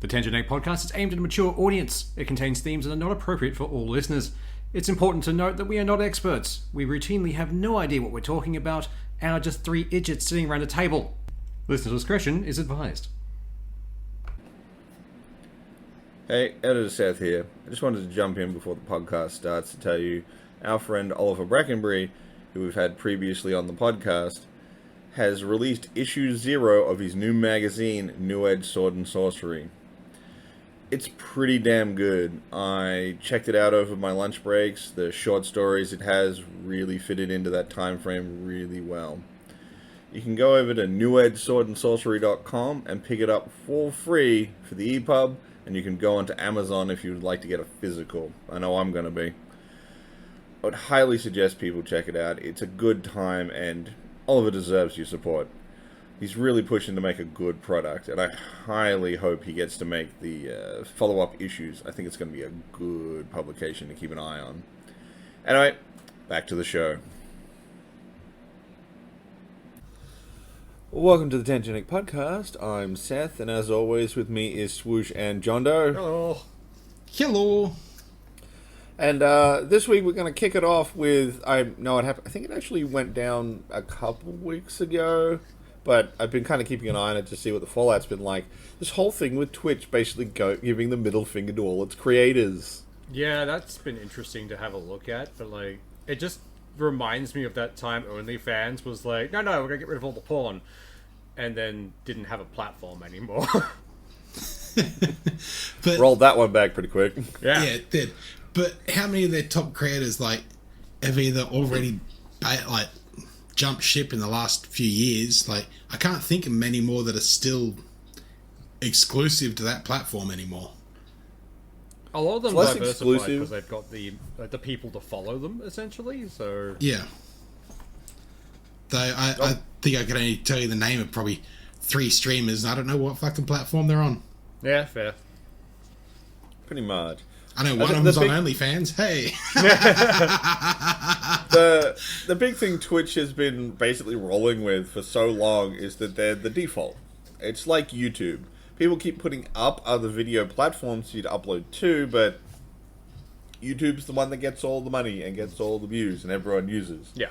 The Tangent Egg podcast is aimed at a mature audience. It contains themes that are not appropriate for all listeners. It's important to note that we are not experts. We routinely have no idea what we're talking about and are just three idiots sitting around a table. Listener discretion is advised. Hey, Editor Seth here. I just wanted to jump in before the podcast starts to tell you our friend Oliver Brackenbury, who we've had previously on the podcast, has released issue 0 of his new magazine, New Edge Sword and Sorcery. It's pretty damn good. I checked it out over my lunch breaks. The short stories it has really fitted into that time frame really well. You can go over to newedgeswordandsorcery.com and pick it up for free for the EPUB, and you can go onto Amazon if you would like to get a physical. I know I'm going to be. I would highly suggest people check it out. It's a good time, and Oliver deserves your support. He's really pushing to make a good product, and I highly hope he gets to make the follow-up issues. I think it's going to be a good publication to keep an eye on. Anyway, back to the show. Welcome to the Tangent Egg podcast. I'm Seth, and as always, with me is Swoosh and Jondo. Hello. Hello. And this week we're going to kick it off with, I think it actually went down a couple weeks ago, but I've been kind of keeping an eye on it to see what the fallout's been like. This whole thing with Twitch basically giving the middle finger to all its creators. Yeah, that's been interesting to have a look at, but it just reminds me of that time OnlyFans was like, no, we're going to get rid of all the porn, and then didn't have a platform anymore. But rolled that one back pretty quick. yeah, it did. But how many of their top creators have either already jumped ship in the last few years? I can't think of many more that are still exclusive to that platform anymore. A lot of them less diversified exclusive because they've got the people to follow them, essentially. So yeah. Though I think I can only tell you the name of probably 3 streamers, and I don't know what fucking platform they're on. yeah, fair. Pretty much. I know one of them's on OnlyFans. Hey. The big thing Twitch has been basically rolling with for so long is that they're the default. It's like YouTube. People keep putting up other video platforms for you to upload to, but YouTube's the one that gets all the money and gets all the views and everyone uses. Yeah.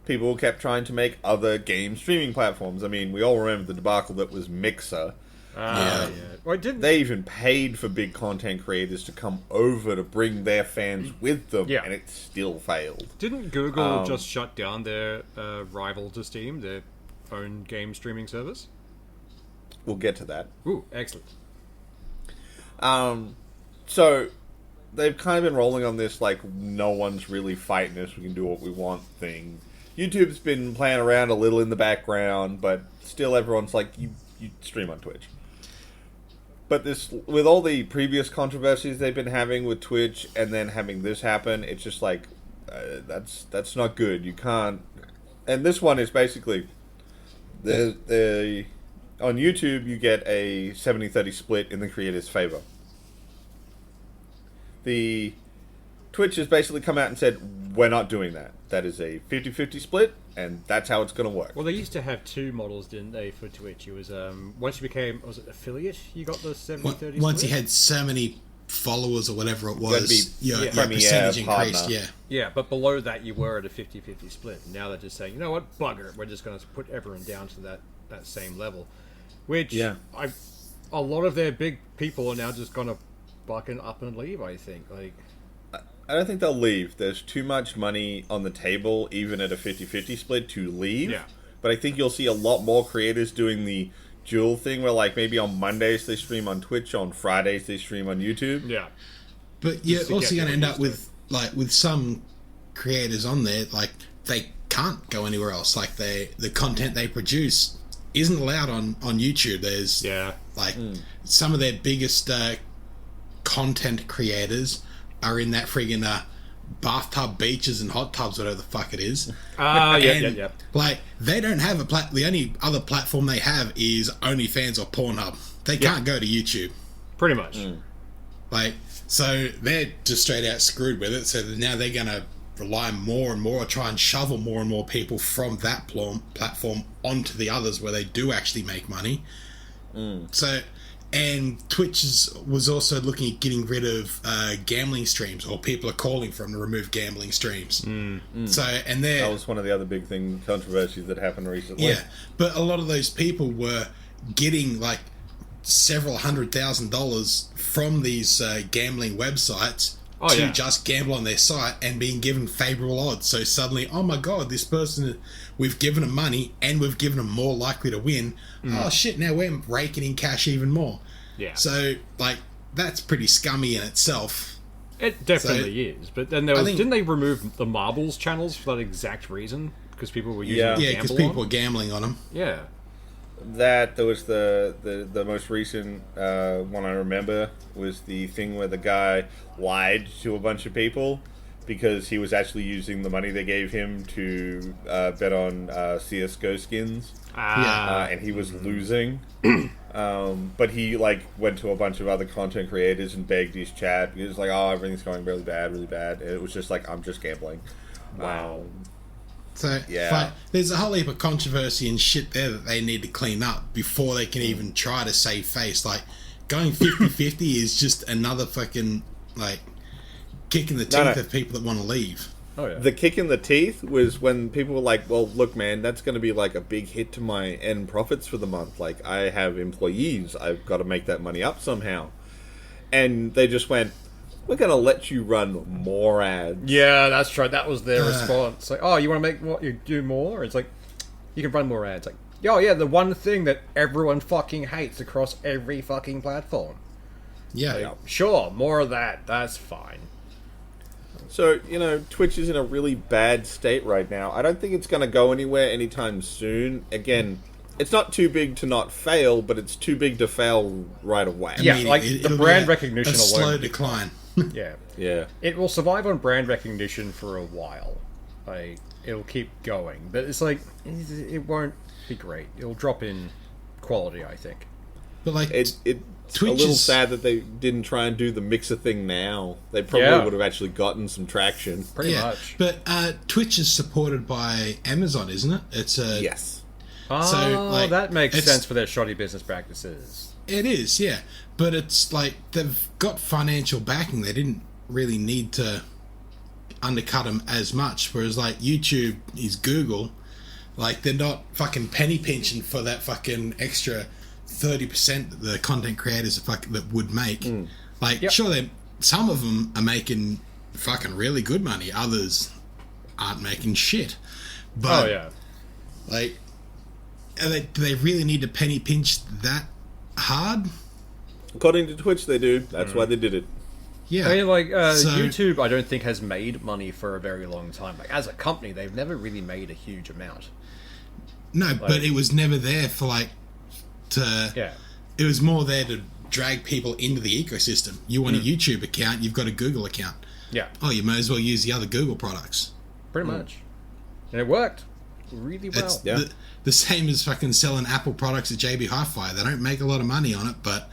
People kept trying to make other game streaming platforms. I mean, we all remember the debacle that was Mixer. Yeah. Well, They even paid for big content creators to come over to bring their fans with them, and it still failed. Didn't Google just shut down their rival to Steam, their own game streaming service? We'll get to that. Ooh, excellent. So they've kind of been rolling on this no one's really fighting us, we can do what we want thing. YouTube's been playing around a little in the background, but still everyone's like, you stream on Twitch. But this, with all the previous controversies they've been having with Twitch, and then having this happen, it's just that's not good. You can't. And this one is basically on YouTube you get a 70-30 split in the creator's favor. The Twitch has basically come out and said, we're not doing that. That is a 50-50 split, and that's how it's going to work. Well, they used to have 2 models, didn't they, for Twitch? It was, once you became, was it affiliate, you got the 70-30 Once split? you had so many followers or whatever it was, your Premier percentage increased, partner. Yeah, but below that you were at a 50-50 split. Now they're just saying, you know what, bugger it, we're just going to put everyone down to that same level. Which, a lot of their big people are now just going to bucken up and leave, I think. I don't think they'll leave. There's too much money on the table, even at a 50-50 split, to leave. Yeah. But I think you'll see a lot more creators doing the dual thing, where maybe on Mondays they stream on Twitch, on Fridays they stream on YouTube. Yeah. But you're also going to end up with some creators on there, they can't go anywhere else. The content they produce isn't allowed on YouTube. There's some of their biggest content creators are in that friggin' bathtub beaches and hot tubs, whatever the fuck it is. Yeah. They don't have the only other platform they have is OnlyFans or Pornhub. They can't go to YouTube. Pretty much. So they're just straight out screwed with it. So now they're going to rely more and more, try and shovel more and more people from that platform onto the others where they do actually make money. So And Twitch was also looking at getting rid of gambling streams, or people are calling for them to remove gambling streams. So, and that was one of the other big controversies that happened recently. Yeah, but a lot of those people were getting like several $100,000 from these gambling websites to just gamble on their site and being given favorable odds. So suddenly, oh my god, this person, we've given them money and we've given them more likely to win. Oh shit, now we're raking in cash even more. Yeah. So, like, that's pretty scummy in itself. It definitely is. But then didn't they remove the marbles channels for that exact reason? Because people were using Yeah, because people were gambling on them. Yeah. That there was the most recent one I remember was the thing where the guy lied to a bunch of people because he was actually using the money they gave him to bet on CS:GO skins, and he was losing. But he went to a bunch of other content creators and begged his chat. He was like, "Oh, everything's going really bad, really bad." And it was just like, "I'm just gambling." Wow. So, there's a whole heap of controversy and shit there that they need to clean up before they can even try to save face. Like, going 50-50 is just another fucking, kick in the teeth of people that want to leave. Oh, yeah. The kick in the teeth was when people were like, well, look, man, that's going to be a big hit to my end profits for the month. Like, I have employees. I've got to make that money up somehow. And they just went, we're going to let you run more ads. Yeah, that's right. That was their response. Like, oh, you want to make what you do more? It's like, you can run more ads. Like, oh, yeah, the one thing that everyone fucking hates across every fucking platform. Yeah. Sure, more of that. That's fine. So, Twitch is in a really bad state right now. I don't think it's going to go anywhere anytime soon. Again, it's not too big to not fail, but it's too big to fail right away. Yeah, the brand recognition a slow decline. Yeah. It will survive on brand recognition for a while. It'll keep going. But it's it won't be great. It'll drop in quality, I think. But it's Twitch a little sad that they didn't try and do the mixer thing now. They probably would have actually gotten some traction. Pretty much. But Twitch is supported by Amazon, isn't it? It's yes. So that makes sense for their shoddy business practices. It is, yeah. But it's they've got financial backing. They didn't really need to undercut them as much. Whereas YouTube is Google. They're not fucking penny pinching for that fucking extra 30% that the content creators that would make. Sure, some of them are making fucking really good money. Others aren't making shit. But, do they really need to penny pinch that hard? According to Twitch, they do. That's why they did it. Yeah. I mean, YouTube, I don't think has made money for a very long time. As a company, they've never really made a huge amount. No, but it was never there for it was more there to drag people into the ecosystem. You want a YouTube account, you've got a Google account. Yeah. Oh, you may as well use the other Google products. Pretty much. And it worked really well. It's the same as fucking selling Apple products at JB Hi-Fi. They don't make a lot of money on it, but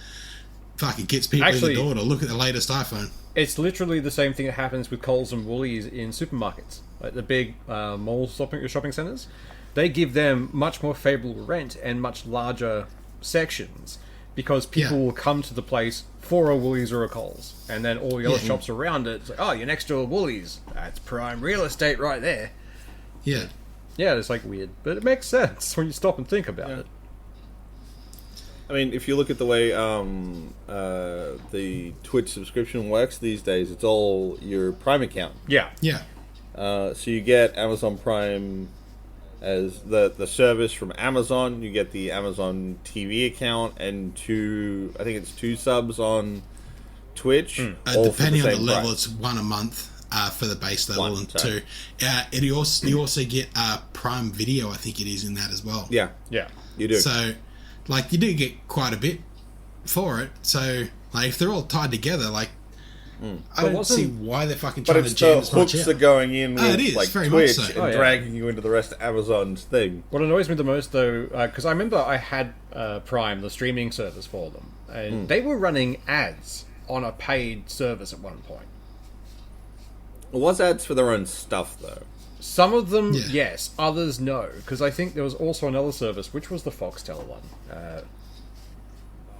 fuck, it gets people in the door to look at the latest iPhone. It's literally the same thing that happens with Coles and Woolies in supermarkets. The big mall shopping centres. They give them much more favourable rent and much larger sections because people will come to the place for a Woolies or a Coles, and then all the other shops around it, it's like, oh, you're next to a Woolies. That's prime real estate right there. Yeah. Yeah, it's weird, but it makes sense when you stop and think about it. I mean, if you look at the way the Twitch subscription works these days, it's all your Prime account. Yeah. So you get Amazon Prime as the service from Amazon. You get the Amazon TV account and two subs on Twitch. Depending on the level, it's one a month for the base level, and two. You also get Prime Video, I think it is, in that as well. Yeah, you do. So, you do get quite a bit for it. So, if they're all tied together, I don't see why they're fucking trying to jam as much out. But hooks are going in with it is, very Twitch much so. and dragging you into the rest of Amazon's thing. What annoys me the most, though, because I remember I had Prime, the streaming service for them, and they were running ads on a paid service at one point. It was ads for their own stuff, though. Some of them, yes. Others, no. Because I think there was also another service, which was the Foxtel one.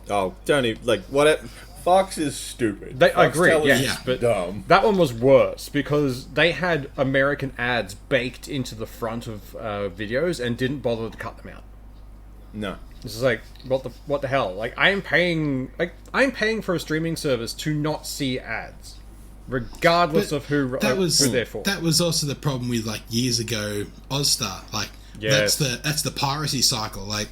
Oh, don't even, like, what? Fox is stupid. I Fox agree, Television yes, is but dumb. that one was worse because they had American ads baked into the front of videos and didn't bother to cut them out. No. This is like, what the hell? Like, I'm paying for a streaming service to not see ads, regardless of who they're for. That was also the problem with, like, years ago Ozstar. Like, Yes. that's the piracy cycle. Like,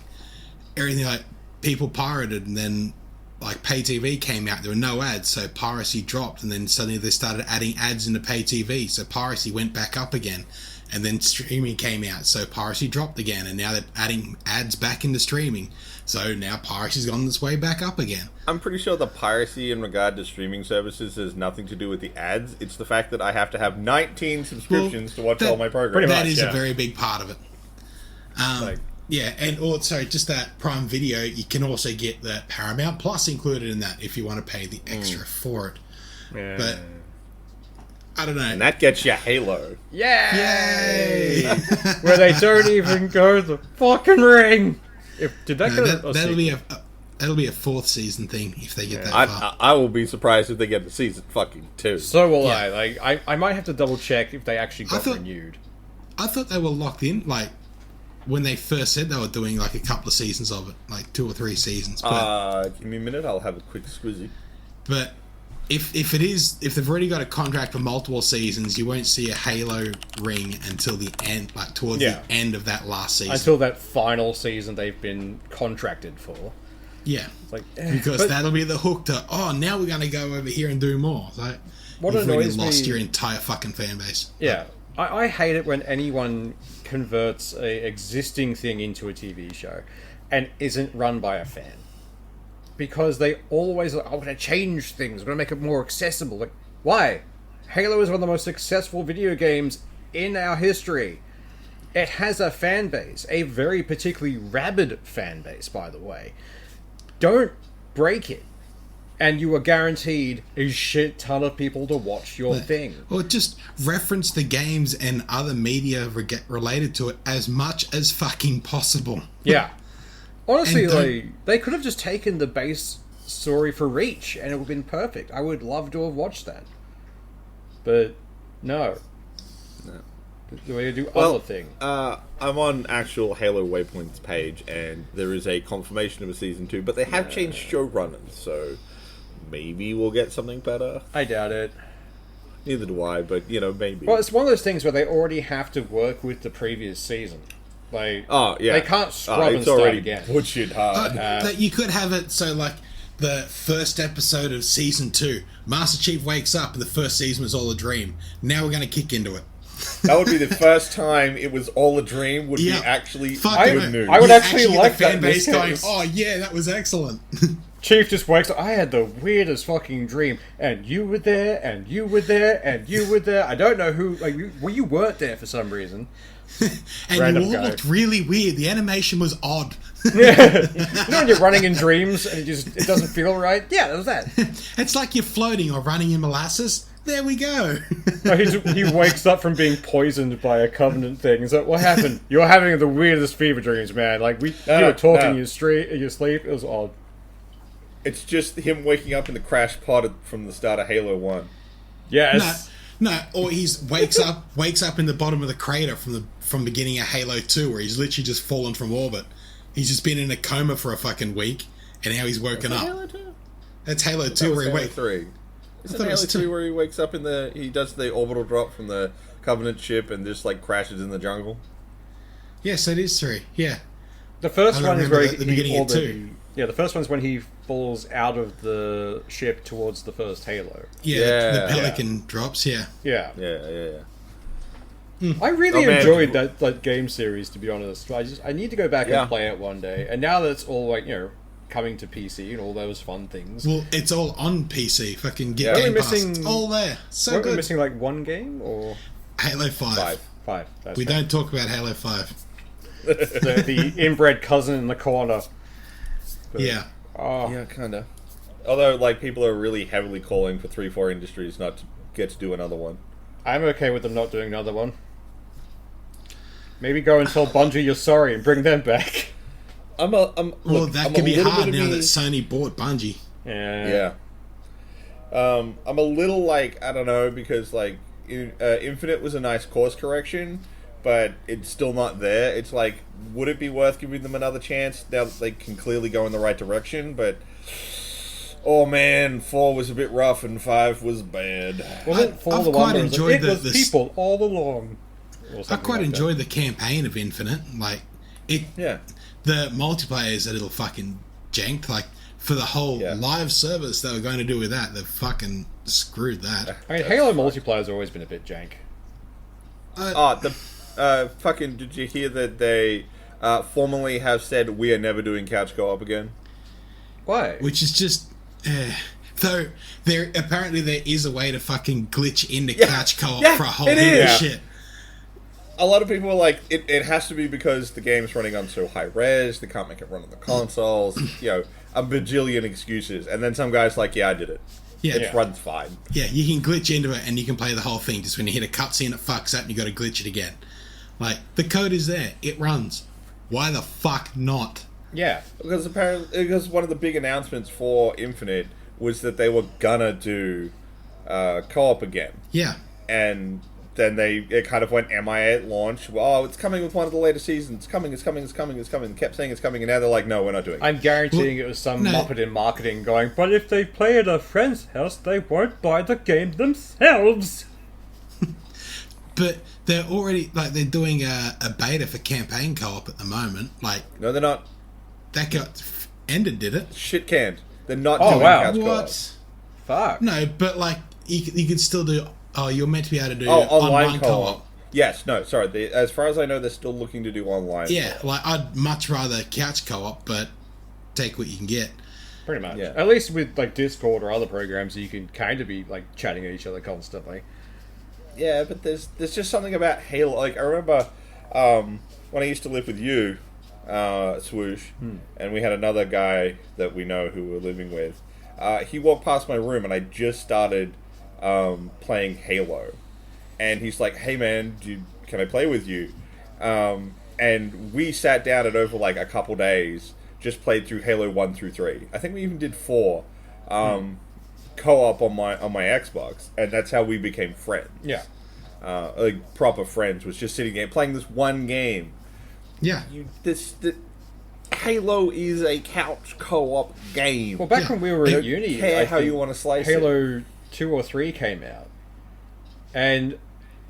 everything, like, people pirated, and then, like, pay TV came out, there were no ads, so piracy dropped, and then suddenly they started adding ads into pay TV, so piracy went back up again. And then streaming came out, so piracy dropped again, and now they're adding ads back into streaming. So now piracy's gone this way back up again. I'm pretty sure the piracy in regard to streaming services has nothing to do with the ads. It's the fact that I have to have 19 subscriptions to watch all my programs. That is a very big part of it. Like, Yeah, and also just that Prime Video, you can also get the Paramount Plus included in that if you want to pay the extra for it. Yeah. But I don't know. and that gets you Halo. Yay! Where they don't even go the fucking ring. Did that go? That'll be a fourth season thing if they get that far. I will be surprised if they get the season fucking 2. So will I. Like, I might have to double check if they actually got renewed. I thought they were locked in, like, when they first said they were doing, like, a couple of seasons of it, like 2 or 3 seasons. But, give me a minute, I'll have a quick squizzy. But if they've already got a contract for multiple seasons, you won't see a Halo ring until the end, like towards the end of that last season. Until that final season they've been contracted for. Yeah, it's like, because that'll be the hook to, now we're going to go over here and do more. Like, what you've annoys really lost me, your entire fucking fan base. Yeah, I hate it when anyone converts a existing thing into a TV show and isn't run by a fan. Because they always I'm going to change things, I'm going to make it more accessible. Like, why? Halo is one of the most successful video games in our history. It has a fan base, a very particularly rabid fan base, by the way. Don't break it, and you are guaranteed a shit ton of people to watch your thing. Or just reference the games and other media related to it as much as fucking possible. Yeah. Honestly, they could have just taken the base story for Reach, and it would have been perfect. I would love to have watched that. But, no. The way to do other thing. I'm on actual Halo Waypoints page, and there is a confirmation of a season 2, but they have changed showrunners, so maybe we'll get something better. I doubt it. Neither do I, but, maybe. Well, it's one of those things where they already have to work with the previous season. Like, they can't scrub and start again. Butchered hard. You could have it so, like, the first episode of season 2, Master Chief wakes up and the first season was all a dream. Now we're going to kick into it. That would be the first time it was all a dream. Would be actually good news. I would actually like the fan that. Base going, oh yeah, that was excellent. Chief just wakes up. I had the weirdest fucking dream, and you were there, and you were there, and you were there. I don't know who. Like, you weren't there for some reason. And you all looked really weird. The animation was odd. Yeah. When you're running in dreams and it doesn't feel right? Yeah, that was that. It's like you're floating or running in molasses. There we go. He wakes up from being poisoned by a Covenant thing. He's like, what happened? You're having the weirdest fever dreams, man. Like, you were talking in your sleep. It was odd. It's just him waking up in the crash pod from the start of Halo 1. Yes. No, or he wakes up in the bottom of the crater from beginning of Halo 2, where he's literally just fallen from orbit. He's just been in a coma for a fucking week, and now he's woken up. Halo 2? That's Halo 2 where he wakes. 3. Isn't Halo 2 where he wakes up he does the orbital drop from the Covenant ship and just like crashes in the jungle? Yes, that is 3. Yeah. The first one is where the beginning of 2. Yeah, the first one's when he falls out of the ship towards the first Halo. Yeah, the Pelican drops, Yeah. Yeah. I really enjoyed that game series, to be honest. I need to go back and play it one day. And now that it's all like, coming to PC and all those fun things. Well, it's all on PC. Fucking get Game Pass. It's all there. So good. We're missing like one game or Halo 5. 5. We don't talk about Halo 5. the inbred cousin in the corner. But, yeah. Yeah, kind of. Although, like, people are really heavily calling for 343 Industries not to get to do another one. I'm okay with them not doing another one. Maybe go and tell Bungie you're sorry and bring them back. That I'm could a be little hard bit of now that me- Sony bought Bungie. Yeah. I'm a little like, I don't know, because like Infinite was a nice course correction, but it's still not there. It's like, would it be worth giving them another chance now that they can clearly go in the right direction? But oh man, 4 was a bit rough and 5 was bad. Wasn't 4 I've the one quite where it was like, enjoyed it was people all along? I quite enjoyed the campaign of Infinite. Like it, Yeah. the multiplayer is a little fucking janked. Like for the whole live service they were going to do with that, they fucking screwed that. I mean, Halo multiplayer's always been a bit jank. Fucking, did you hear that they formally have said we are never doing couch co-op again? Why? Which is just, though there is a way to fucking glitch into couch co-op for a whole it heap of is. shit. A lot of people are like, it has to be because the game's running on so high res, they can't make it run on the consoles, a bajillion excuses. And then some guy's like, yeah, I did it. Yeah. It runs fine. Yeah, you can glitch into it and you can play the whole thing. Just when you hit a cutscene, it fucks up and you got to glitch it again. Like, the code is there. It runs. Why the fuck not? Yeah. Because one of the big announcements for Infinite was that they were gonna do co-op again. Yeah. And then it kind of went MIA at launch. Oh, it's coming with one of the later seasons. It's coming. They kept saying it's coming, and now they're like, no, we're not doing it. I'm guaranteeing it was some muppet in marketing going, but if they play at a friend's house, they won't buy the game themselves. But they're already, like, they're doing a beta for campaign co-op at the moment. Like, No, they're not. that got ended, did it? Shit canned. They're not Oh, doing wow. couch co-op. What? Fuck. No, but, like, you could still do... Oh, you're meant to be able to do Online co-op. co-op. Yes, no, sorry. As far as I know, they're still looking to do online. Yeah, like, I'd much rather couch co-op, but take what you can get. Pretty much. Yeah. At least with, like, Discord or other programs, you can kind of be, like, chatting at each other constantly. Yeah, but there's just something about Halo. Like, I remember when I used to live with you, Swoosh, and we had another guy that we know who we were living with. He walked past my room, and I just started playing Halo. And he's like, hey man, can I play with you? And we sat down and over like a couple days just played through Halo 1 through 3. I think we even did 4 co-op on my Xbox, and that's how we became friends. Yeah. Like proper friends, was just sitting there playing this one game. Yeah. Halo is a couch co-op game. Well, back when we were at uni, care I how think you want to slice it. Halo 2 or 3 came out. And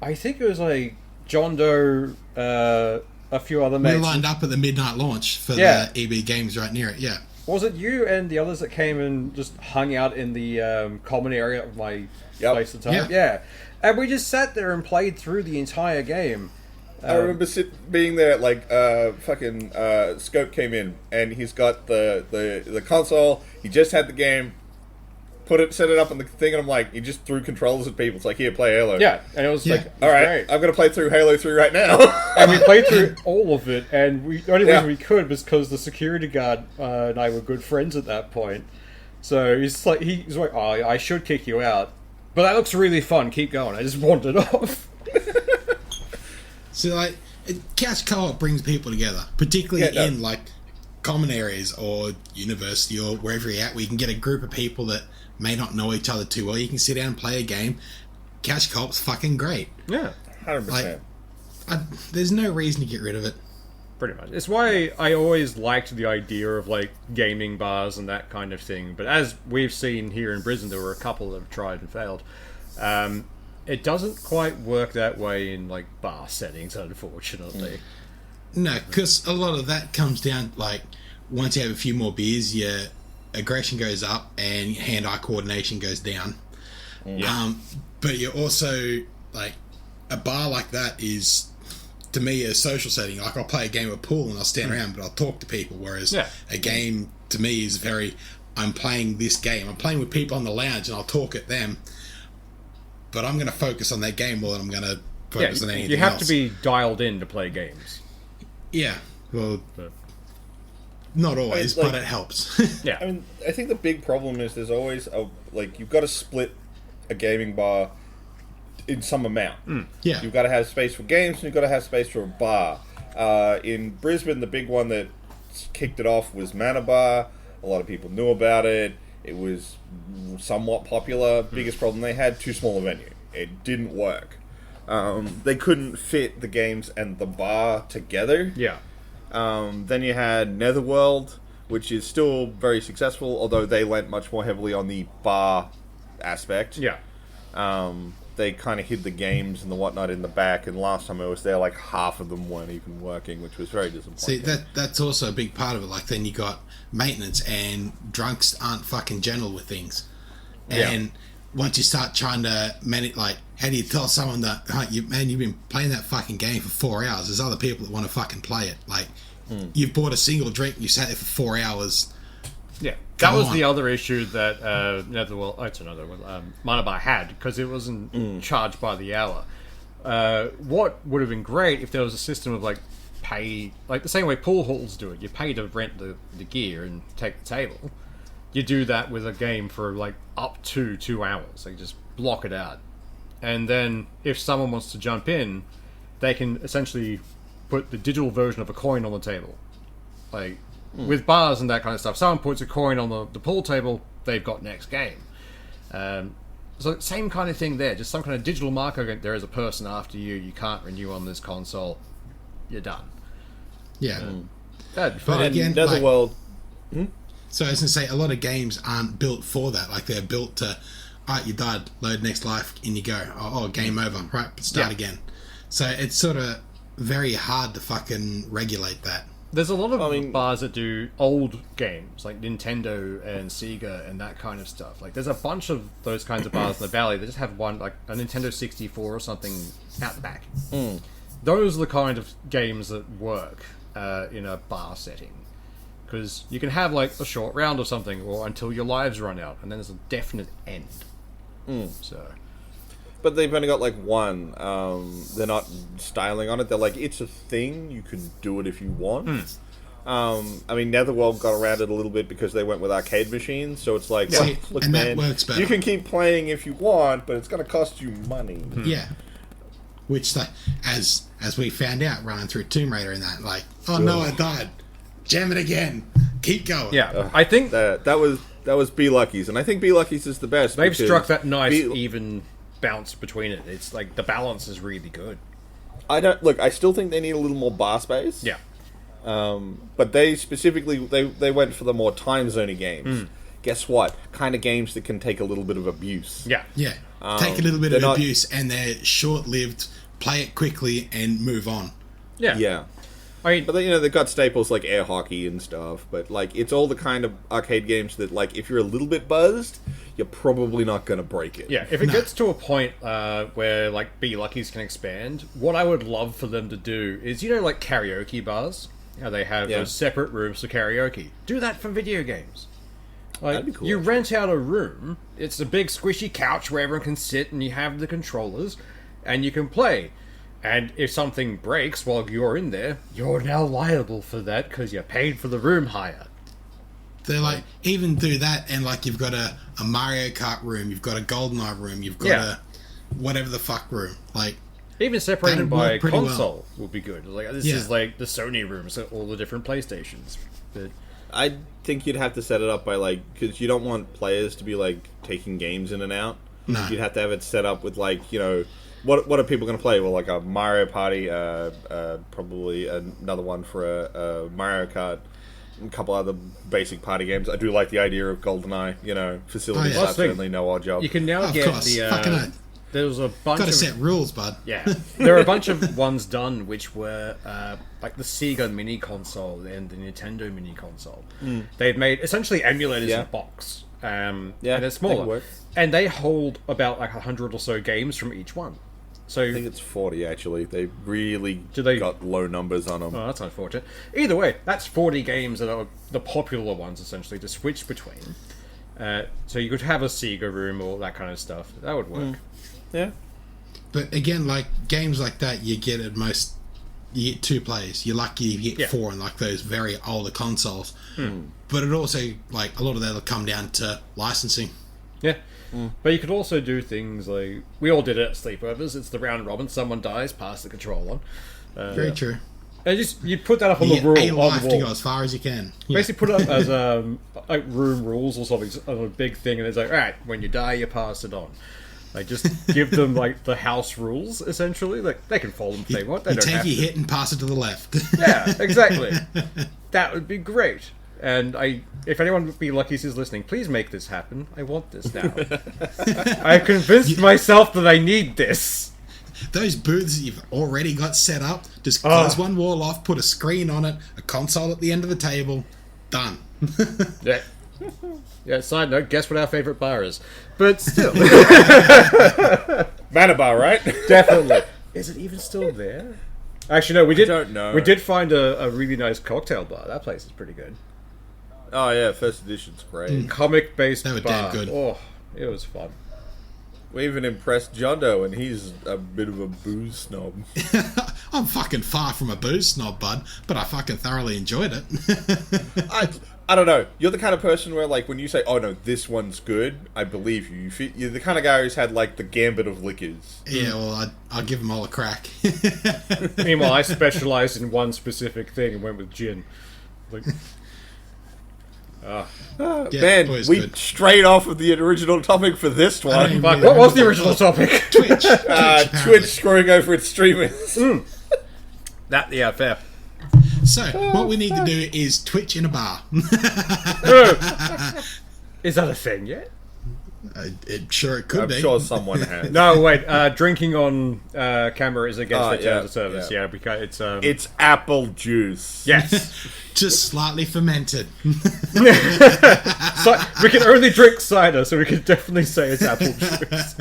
I think it was like John Doe, a few other We mates. lined up at the midnight launch for Yeah. the EB Games right near it, yeah. Was it you and the others that came and just hung out in the common area of my place at the time? Yeah. And we just sat there and played through the entire game. I remember being there at like Scope came in and he's got the console. He just had the game, set it up on the thing, and I'm like, he just threw controllers at people. It's like, here, play Halo. Yeah, and it was Yeah. like, it was All right, great. I'm gonna play through Halo 3 right now. And we played through all of it, and the only Yeah. reason we could was because the security guard and I were good friends at that point. So he's like, oh, I should kick you out. But that looks really fun, keep going. I just wandered off. So, like, couch co-op brings people together, particularly Yeah, no. in, like, common areas or university or wherever you're at, where you can get a group of people that may not know each other too well. You can sit down and play a game. Couch co-op's fucking great. Yeah, 100%. There's no reason to get rid of it. pretty much. It's why I always liked the idea of, like, gaming bars and that kind of thing. But as we've seen here in Brisbane, there were a couple that have tried and failed. It doesn't quite work that way in, like, bar settings, unfortunately. No, because a lot of that comes down, like, once you have a few more beers, your aggression goes up and hand-eye coordination goes down. Yeah. But you're also, like, a bar like that is, to me, a social setting. Like, I'll play a game of pool and I'll stand around, but I'll talk to people. Whereas a game, to me, is I'm playing this game. I'm playing with people on the lounge and I'll talk at them, but I'm going to focus on that game more than I'm going to focus on anything else. You have to be dialed in to play games. Yeah, well, But, not always, Like- but it helps. yeah. I mean, I think the big problem is there's always you've got to split a gaming bar in some amount. Yeah. You've got to have space for games and you've got to have space for a bar. In Brisbane, the big one that kicked it off was Mana Bar. A lot of people knew about it. It was somewhat popular. Biggest problem they had, too small a venue. It didn't work. They couldn't fit the games and the bar together. Yeah. Then you had Netherworld, which is still very successful, although they went much more heavily on the bar aspect. Yeah. They kind of hid the games and the whatnot in the back, and last time I was there, like, half of them weren't even working, which was very disappointing. See, that's also a big part of it. Like, then you got maintenance, and drunks aren't fucking gentle with things. And once you start trying to manage, like, how do you tell someone that, oh, you've been playing that fucking game for 4 hours? There's other people that want to fucking play it. Like, you've bought a single drink, you sat there for 4 hours. Yeah, that was the other issue that Mana Bar had, because it wasn't charged by the hour. What would have been great if there was a system of, like, pay, like the same way pool halls do it. You pay to rent the gear and take the table. You do that with a game for, like, up to 2 hours. Like, just block it out. And then if someone wants to jump in, they can essentially put the digital version of a coin on the table. Like, with bars and that kind of stuff, someone puts a coin on the pool table, they've got next game. So same kind of thing there, just some kind of digital marker. There is a person after you, you can't renew on this console, you're done. Yeah. That'd be But fun. again, Netherworld... so I was going to say, a lot of games aren't built for that. Like, they're built to, alright, you died, load next life, in you go. Oh, game over. Right, start again. So it's sort of very hard to fucking regulate that. There's a lot of bars that do old games, like Nintendo and Sega and that kind of stuff. Like, there's a bunch of those kinds of bars in the Valley that just have one, like a Nintendo 64 or something out the back. Those are the kind of games that work in a bar setting. Because you can have, like, a short round or something, or until your lives run out, and then there's a definite end. So... But they've only got, like, one. They're not styling on it. They're like, it's a thing. You can do it if you want. I mean, Netherworld got around it a little bit because they went with arcade machines. So it's like, See, look, and man, that works better. you can keep playing if you want, but it's going to cost you money. Yeah. Which, like, as we found out running through Tomb Raider and that, like, oh no, I died. Jam it again. Keep going. Yeah, I think... That was Be Lucky's, and I think Be Lucky's is the best. They've struck that nice, even... bounce between it. It's like the balance is really good. I still think they need a little more bar space. Yeah. But they specifically they went for the more time zoney games. Guess what? Kind of games that can take a little bit of abuse. Yeah. Yeah. Take a little bit of abuse, and they're short-lived. Play it quickly and move on. Yeah. Yeah. I mean, But they've got staples like air hockey and stuff. But like, it's all the kind of arcade games that, like, if you're a little bit buzzed, you're probably not going to break it. yeah, if it gets to a point where, like, Be Lucky's can expand, what I would love for them to do is, like, karaoke bars, how they have those separate rooms for karaoke. Do that for video games. Like, That'd be cool, you actually. rent out a room, it's a big squishy couch where everyone can sit, and you have the controllers, and you can play. And if something breaks while you're in there, you're now liable for that because you paid for the room hire. They're like, even do that, and like, you've got a Mario Kart room, you've got a GoldenEye room, you've got a whatever the fuck room. Like, even separated by pretty console would be good. Like, this is like the Sony rooms at all the different PlayStations. But I think you'd have to set it up by, like, because you don't want players to be, like, taking games in and out. No. You'd have to have it set up with, like, what are people going to play? Well, like a Mario Party, probably another one for a Mario Kart, a couple other basic party games. I do like the idea of GoldenEye, facilities are certainly no odd job. you can now of get course, fucking the... There was a bunch gotta of... set rules, bud. Yeah. There are a bunch of ones done which were like the Sega mini console and the Nintendo mini console. They've made essentially emulators in a box. And they're that could smaller. work. And they hold about like 100 or so games from each one. So I think it's 40, actually. They really they- got low numbers on them. Oh, that's unfortunate. Either way, that's 40 games that are the popular ones, essentially, to switch between. So you could have a Sega room or that kind of stuff. That would work. Yeah. But again, like, games like that, you get at most, you get 2 players. You're lucky you get 4 in, like, those very older consoles. But it also, like, a lot of that will come down to licensing. Yeah. But you could also do things like... We all did it at sleepovers. It's the round robin. Someone dies, pass the control on. Very true. And you'd put that up on You the get rule a on life the to wall. go as far as you can. Yeah. Basically, put it up as like room rules or something on a big thing, and it's like, all right, when you die, you pass it on. Like, just give them like the house rules essentially. Like, they can follow them if they want. They You don't take have your to. hit and pass it to the left. Yeah, exactly. That would be great. And if anyone would be lucky who's listening, please make this happen. I want this now. I've convinced myself that I need this. Those booths that you've already got set up, just close one wall off, put a screen on it, a console at the end of the table, done. Yeah. Yeah, side note, guess what our favourite bar is. But still. Mana bar, right? Definitely. Is it even still there? Actually, no, we did. don't know. We did find a really nice cocktail bar. That place is pretty good. Oh yeah, first edition's great. Comic-based They were bar. damn good. Oh, it was fun. We even impressed John Doe, and he's a bit of a booze snob. I'm fucking far from a booze snob, bud, but I fucking thoroughly enjoyed it. I don't know. You're the kind of person where, like, when you say, "Oh no, this one's good," I believe you. You're the kind of guy who's had like the gambit of liquors. Yeah, well, I'll give them all a crack. Meanwhile, I specialised in one specific thing and went with gin. Like, Yeah, Man, always we good. strayed off of the original topic for this I one. don't fuck, really what was the remember original topic? Twitch. Twitch apparently. screwing over its streamers. Yeah, fair. So, what we need to do is Twitch in a bar. Is that a thing yet? Sure, it could I'm be. sure someone has. No, wait. Drinking on camera is against the terms yeah, of service. yeah. Yeah, because it's It's apple juice. yes. Just slightly fermented. So, we can only drink cider, so we can definitely say it's apple juice.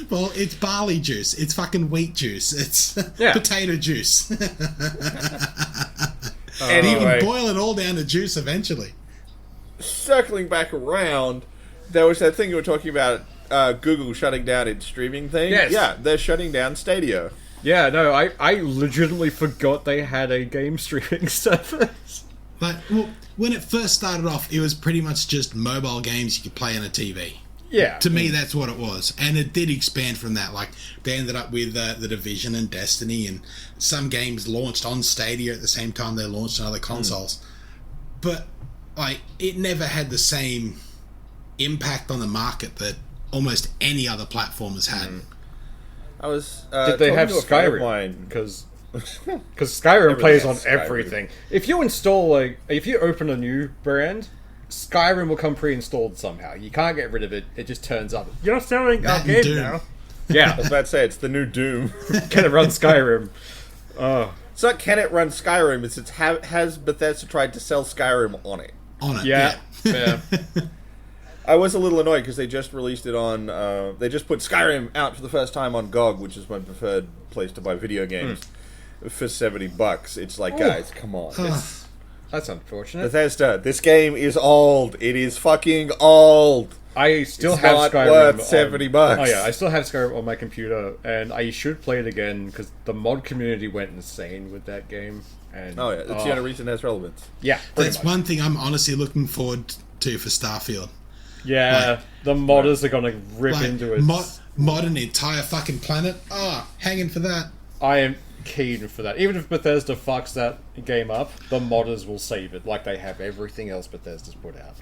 Well, it's barley juice. It's fucking wheat juice. It's Yeah. potato juice. You Anyway, can boil it all down to juice eventually. circling back around, there was that thing you were talking about, Google shutting down its streaming thing. Yes. Yeah, they're shutting down Stadia. Yeah, no, I legitimately forgot they had a game streaming service. But well, when it first started off, it was pretty much just mobile games you could play on a TV. Yeah. To me, that's what it was, and it did expand from that. Like they ended up with the Division and Destiny, and some games launched on Stadia at the same time they launched on other consoles. But like, it never had the same impact on the market that almost any other platform has had. I was. Did they talking have to a friend of Skyrim? mine. Because Skyrim plays on has Skyrim. everything. If you install if you open a new brand, Skyrim will come pre-installed somehow. You can't get rid of it. It just turns up. You're not selling our That and game Doom. now. I was Yeah, about to say, it's the new Doom. can it run Skyrim? It's not can it run Skyrim, it's has Bethesda tried to sell Skyrim on it. On it, Yeah, yeah. I was a little annoyed because they just released it on. They just put Skyrim out for the first time on GOG, which is my preferred place to buy video games, for $70. It's like, guys, come on. That's unfortunate. Bethesda, this game is old. It is fucking old. I still It's have not Skyrim. worth on- $70. Oh yeah, I still have Skyrim on my computer, and I should play it again because the mod community went insane with that game. And Oh yeah, that's the only reason it has relevance. yeah, pretty That's much. one thing I'm honestly looking forward to for Starfield. Yeah, the modders are gonna rip Like, into it. mod an entire fucking planet. Hanging for that. I am keen for that. Even if Bethesda fucks that game up, the modders will save it, like they have everything else Bethesda's put out.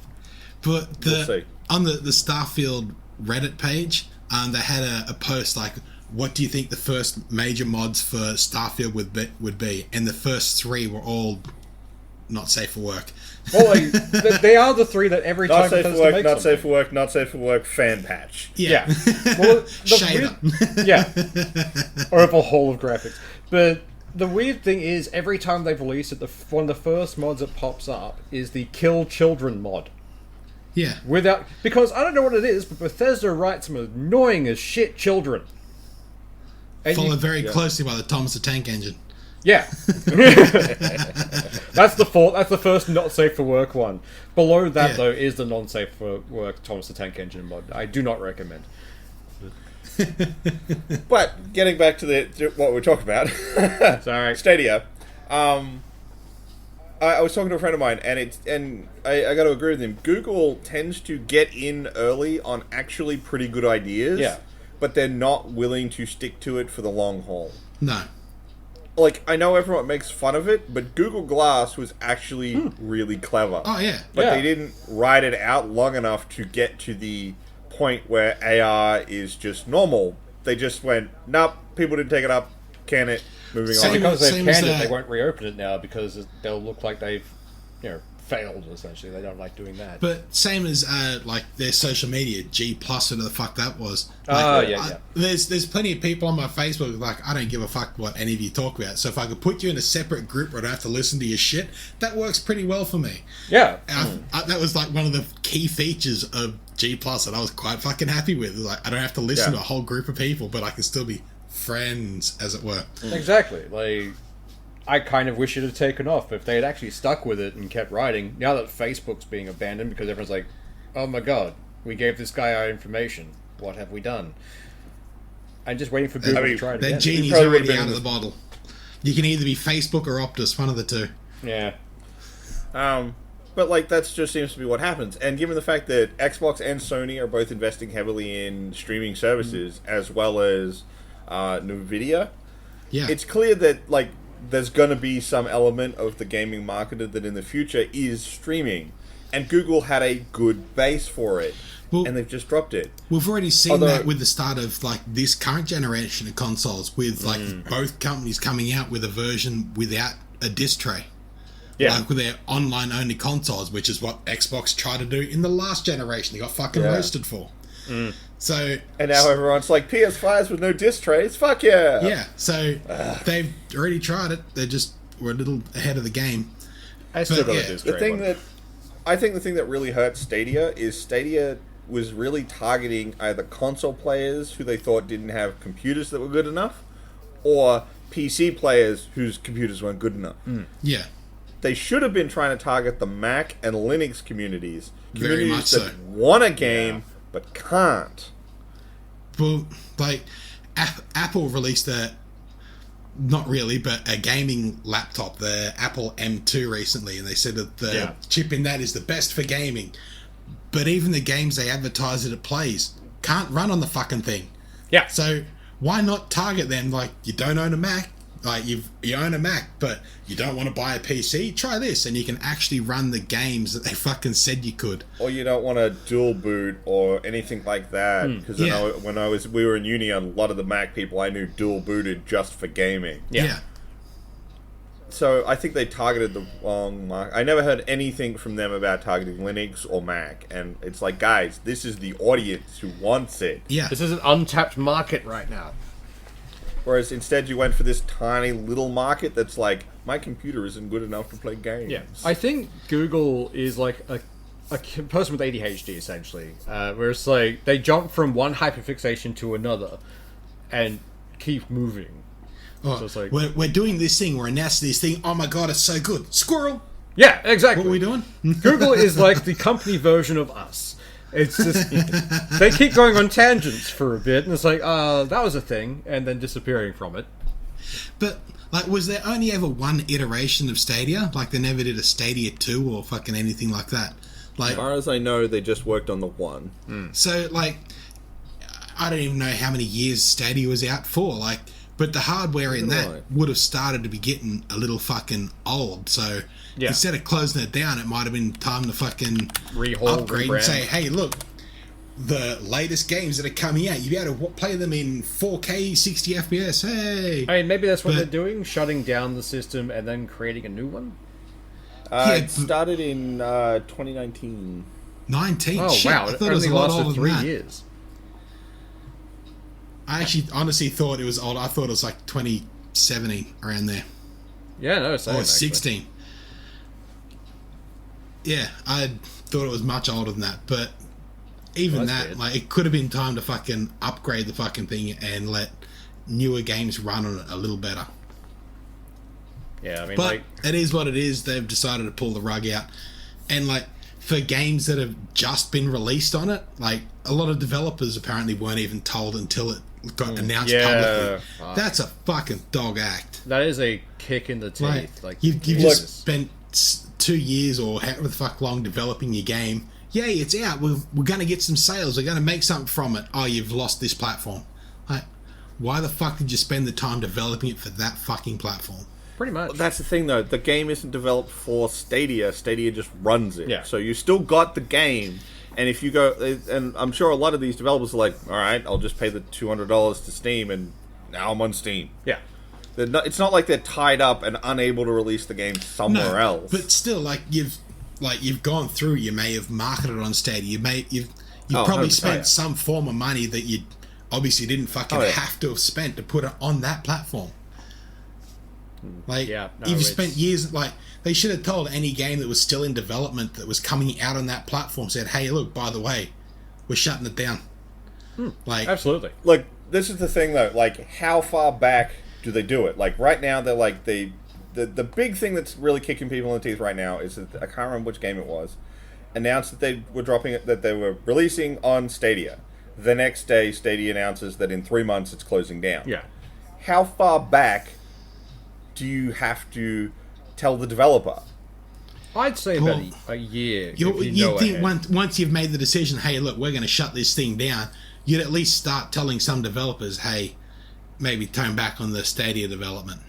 But We'll see. on the Starfield Reddit page, they had a post like, what do you think the first major mods for Starfield would be? And the first three were all not safe for work. Well, they are the three that every Not time safe for Bethesda work, makes not something. safe for work, not safe for work, fan patch. Yeah. Well, Shader. yeah. Or a whole of graphics. But the weird thing is, every time they've released it, one of the first mods that pops up is the Kill Children mod. Yeah. Because I don't know what it is, but Bethesda writes some annoying as shit children. And Followed very closely by the Thomas the Tank Engine. yeah. That's the first not safe for work one. Below that, Yeah. though, is the non-safe for work Thomas the Tank Engine mod. I do not recommend. But getting back to what we're talking about, Sorry. Stadia. I was talking to a friend of mine, and I got to agree with him. Google tends to get in early on actually pretty good ideas, Yeah. but they're not willing to stick to it for the long haul. No. like, I know everyone makes fun of it, but Google Glass was actually really clever. Oh, yeah. But they didn't ride it out long enough to get to the point where AR is just normal. They just went, nope, people didn't take it up, can it, moving Same on. Because they've Same as canned it, that. they won't reopen it now because they'll look like they've, failed, essentially. They don't like doing that. But same as like their social media, G plus whatever the fuck that was. Yeah. There's plenty of people on my Facebook like, I don't give a fuck what any of you talk about. So if I could put you in a separate group where I don't have to listen to your shit, that works pretty well for me. Yeah. That was like one of the key features of G plus that I was quite fucking happy with. Like, I don't have to listen to a whole group of people, but I can still be friends, as it were. Exactly. Like, I kind of wish it had taken off. If they had actually stuck with it and kept writing, now that Facebook's being abandoned because everyone's like, oh my god, we gave this guy our information. What have we done? I'm just waiting for Google to try it That again. genie's probably already would've out been of the bottle. You can either be Facebook or Optus, one of the two. Yeah. But, like, that just seems to be what happens. And given the fact that Xbox and Sony are both investing heavily in streaming services, as well as NVIDIA, Yeah. it's clear that, like, there's going to be some element of the gaming market that in the future is streaming. And Google had a good base for it. Well, and they've just dropped it. We've already seen Although- that with the start of like this current generation of consoles, with like both companies coming out with a version without a disc tray. Yeah. Like with their online only consoles, which is what Xbox tried to do in the last generation. They got fucking roasted for. So And now everyone's like, PS5s with no disc trays? Fuck yeah! yeah, so they've already tried it. They just were a little ahead of the game. I still But, got yeah, a disc The tray thing one. that I think the thing that really hurt Stadia is Stadia was really targeting either console players who they thought didn't have computers that were good enough, or PC players whose computers weren't good enough. Yeah, They should have been trying to target the Mac and Linux communities. Very much that so. want a game but can't. well, like Apple released not really, but a gaming laptop, the Apple M2 recently, and they said that the chip in that is the best for gaming. But even the games they advertise that it plays can't run on the fucking thing. Yeah. So why not target them like, you don't own a Mac, like you own a Mac, but you don't want to buy a PC? Try this, and you can actually run the games that they fucking said you could. Or you don't want a dual boot or anything like that. Because I know when we were in uni, a lot of the Mac people I knew dual booted just for gaming. Yeah. So I think they targeted the wrong market. I never heard anything from them about targeting Linux or Mac. And it's like, guys, this is the audience who wants it. Yeah. This is an untapped market right now. Whereas instead you went for this tiny little market that's like, my computer isn't good enough to play games. Yeah. I think Google is like a person with ADHD, essentially. Where it's like, they jump from one hyperfixation to another and keep moving. Oh, So it's like- we're doing this thing, we're announcing this thing, oh my god, it's so good. Squirrel! Yeah, exactly. What are we doing? Google is like the company version of us. It's just they keep going on tangents for a bit, and it's like, that was a thing, and then disappearing from it. But, like, was there only ever one iteration of Stadia? Like, they never did a Stadia 2 or fucking anything like that? Like, As far as I know, they just worked on the one. so, like, I don't even know how many years Stadia was out for, like, but the hardware in that Right. would have started to be getting a little fucking old, so Yeah. instead of closing it down, it might have been time to fucking Rehaul, upgrade rebrand. and say, hey, look, the latest games that are coming out, you'll be able to play them in 4K 60 FPS, hey! I mean, maybe that's what But- they're doing, shutting down the system and then creating a new one. Yeah, It started in 2019. 19? Oh, Shit, wow. I It thought it was only a lot lasted older than 3 that. years. I actually honestly thought it was old. I thought it was like 2017, around there. Yeah, no, same, Or actually. 16. Yeah, I thought it was much older than that. But even Well, that's that, weird. like, it could have been time to fucking upgrade the fucking thing and let newer games run on it a little better. Yeah, I mean, But like, it is what it is. They've decided to pull the rug out. And, like, for games that have just been released on it, like, a lot of developers apparently weren't even told until it got announced Yeah, publicly. fuck. That's a fucking dog act. that is a kick in the teeth. Like, you've Jesus. just spent 2 years or however the fuck long developing your game. Yay, it's out. We're going to get some sales. We're going to make something from it. Oh, you've lost this platform. Like, why the fuck did you spend the time developing it for that fucking platform? Pretty much. That's the thing, though. The game isn't developed for Stadia. Stadia just runs it. Yeah. So you still got the game. And if you go... And I'm sure a lot of these developers are like, all right, I'll just pay the $200 to Steam, and now I'm on Steam. Yeah. It's not like they're tied up and unable to release the game somewhere else. But still, you've gone through. You may have marketed on Stadia. You've probably 100%. spent some form of money that you obviously didn't fucking have to have spent to put it on that platform. You've spent years. They should have told any game that was still in development that was coming out on that platform, said, "Hey, look, by the way, we're shutting it down." Absolutely. Look, this is the thing, though. How far back do they do it? Right now, they're the big thing that's really kicking people in the teeth right now is that, I can't remember which game it was, announced that they were dropping it, that they were releasing on Stadia. The next day, Stadia announces that in 3 months it's closing down. Yeah. How far back do you have to tell the developer? I'd say about a year. You'd think once you've made the decision, hey, look, we're going to shut this thing down, you'd at least start telling some developers, hey, maybe tone back on the Stadia development.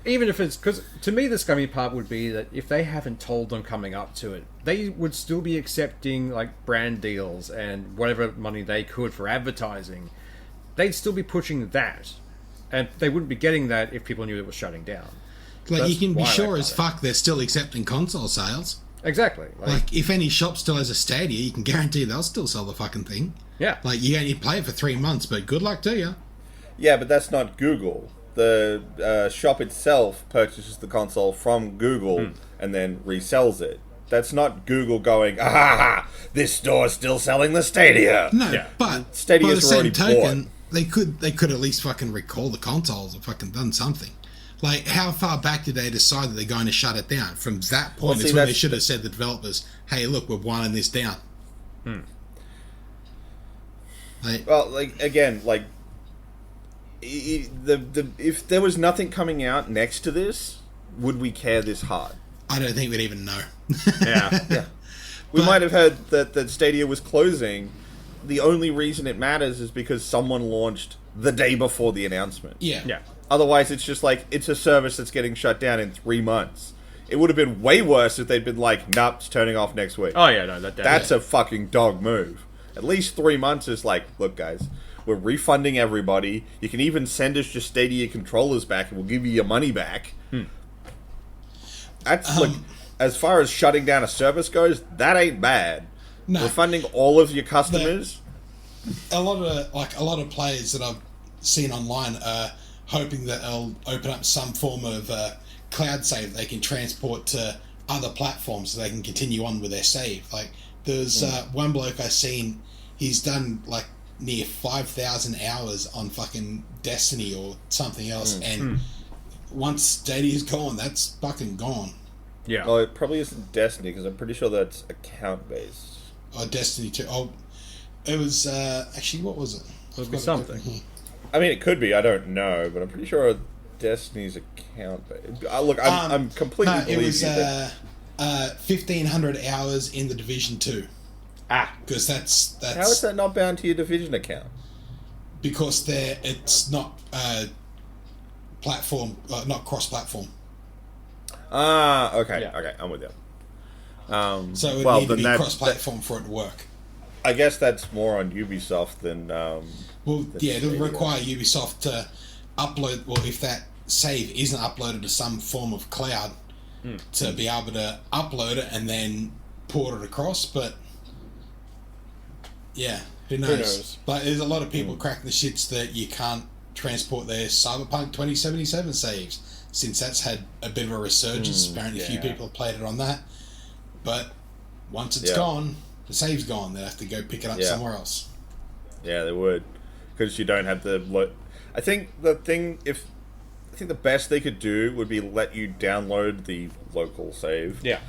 Even if it's... Because to me, the scummy part would be that if they haven't told them coming up to it, they would still be accepting, brand deals and whatever money they could for advertising. They'd still be pushing that. And they wouldn't be getting that if people knew it was shutting down. You can be sure as fuck they're still accepting console sales. Exactly. If any shop still has a Stadia, you can guarantee they'll still sell the fucking thing. Yeah. You only play it for 3 months, but good luck to you. Yeah, but that's not Google. The shop itself purchases the console from Google and then resells it. That's not Google going, this store's still selling the Stadia. No, but Stadia's by the already same token, bought. they could at least fucking recall the consoles or fucking done something. How far back did they decide that they're going to shut it down? From that point, it's when they should have said to the developers, hey, look, we're winding this down. If there was nothing coming out next to this, would we care this hard? I don't think we'd even know. Yeah. We might have heard that Stadia was closing. The only reason it matters is because someone launched the day before the announcement. Yeah. Otherwise, it's just it's a service that's getting shut down in 3 months. It would have been way worse if they'd been nope, it's turning off next week. Oh, yeah, no, that's a fucking dog move. At least 3 months is look, guys, we're refunding everybody. You can even send us your Stadia controllers back and we'll give you your money back. That's, as far as shutting down a service goes, that ain't bad. No. Refunding all of your customers. A lot of players that I've seen online are hoping that they'll open up some form of cloud save they can transport to other platforms so they can continue on with their save. There's one bloke I've seen, he's done near 5,000 hours on fucking Destiny or something else, and once Stadia's gone, that's fucking gone. Yeah. Well, it probably isn't Destiny, because I'm pretty sure that's account-based. Oh, Destiny 2. Oh, it was, actually, what was it? It would be something. I mean, it could be, I don't know, but I'm pretty sure Destiny's account-based. Look, I'm completely it was, believing that... 1,500 hours in the Division 2. Because that's How is that not bound to your Division account? Because it's not platform, not cross-platform. Okay, Yeah. okay, I'm with you. So it would need to be cross-platform for it to work. I guess that's more on Ubisoft than... it'll require Ubisoft to upload... Well, if that save isn't uploaded to some form of cloud, to be able to upload it and then port it across, but... Yeah, who knows? But there's a lot of people cracking the shits that you can't transport their Cyberpunk 2077 saves, since that's had a bit of a resurgence. Apparently a few people have played it on that. But once it's gone, the save's gone. They'll have to go pick it up somewhere else. Yeah, they would. Because you don't have the... I think the best they could do would be let you download the local save. Yeah.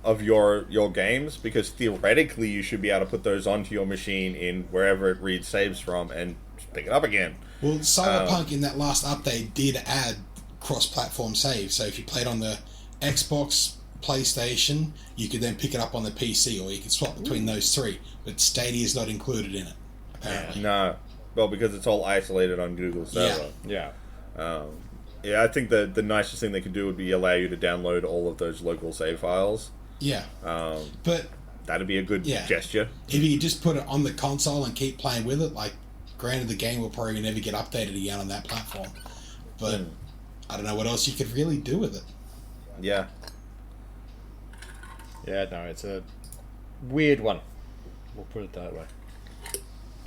Of your games, because theoretically you should be able to put those onto your machine in wherever it reads saves from and just pick it up again. Well, Cyberpunk in that last update did add cross-platform save, so if you played on the Xbox, PlayStation, you could then pick it up on the PC, or you could swap between those three, but Stadia is not included in it, apparently. No, Well, because it's all isolated on Google server. Yeah. Yeah, I think the nicest thing they could do would be allow you to download all of those local save files. Yeah. But that'd be a good gesture. If you just put it on the console and keep playing with it, like, granted, the game will probably never get updated again on that platform. But I don't know what else you could really do with it. Yeah. Yeah, no, it's a weird one. We'll put it that way.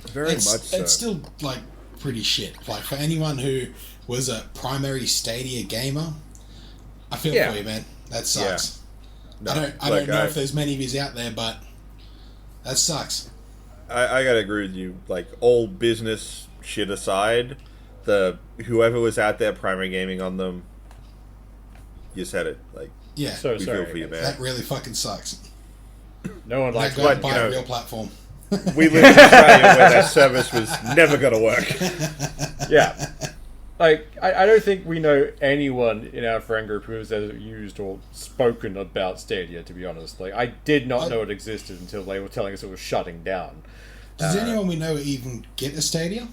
Very much so. It's still, like, pretty shit. Like, for anyone who was a primary Stadia gamer, I feel for you, man. That sucks. Yeah. No, I don't know if there's many of you out there, but that sucks. I gotta agree with you. Like, all business shit aside, whoever was out there primary gaming on them, you said it. Like, yeah, so we sorry, feel for you, man. That really fucking sucks. No one likes to buy a real platform. We live in Australia where that service was never going to work. Yeah. Like, I don't think we know anyone in our friend group who has ever used or spoken about Stadia, to be honest. Like, I did not know it existed until they were telling us it was shutting down. Does anyone we know even get a Stadia?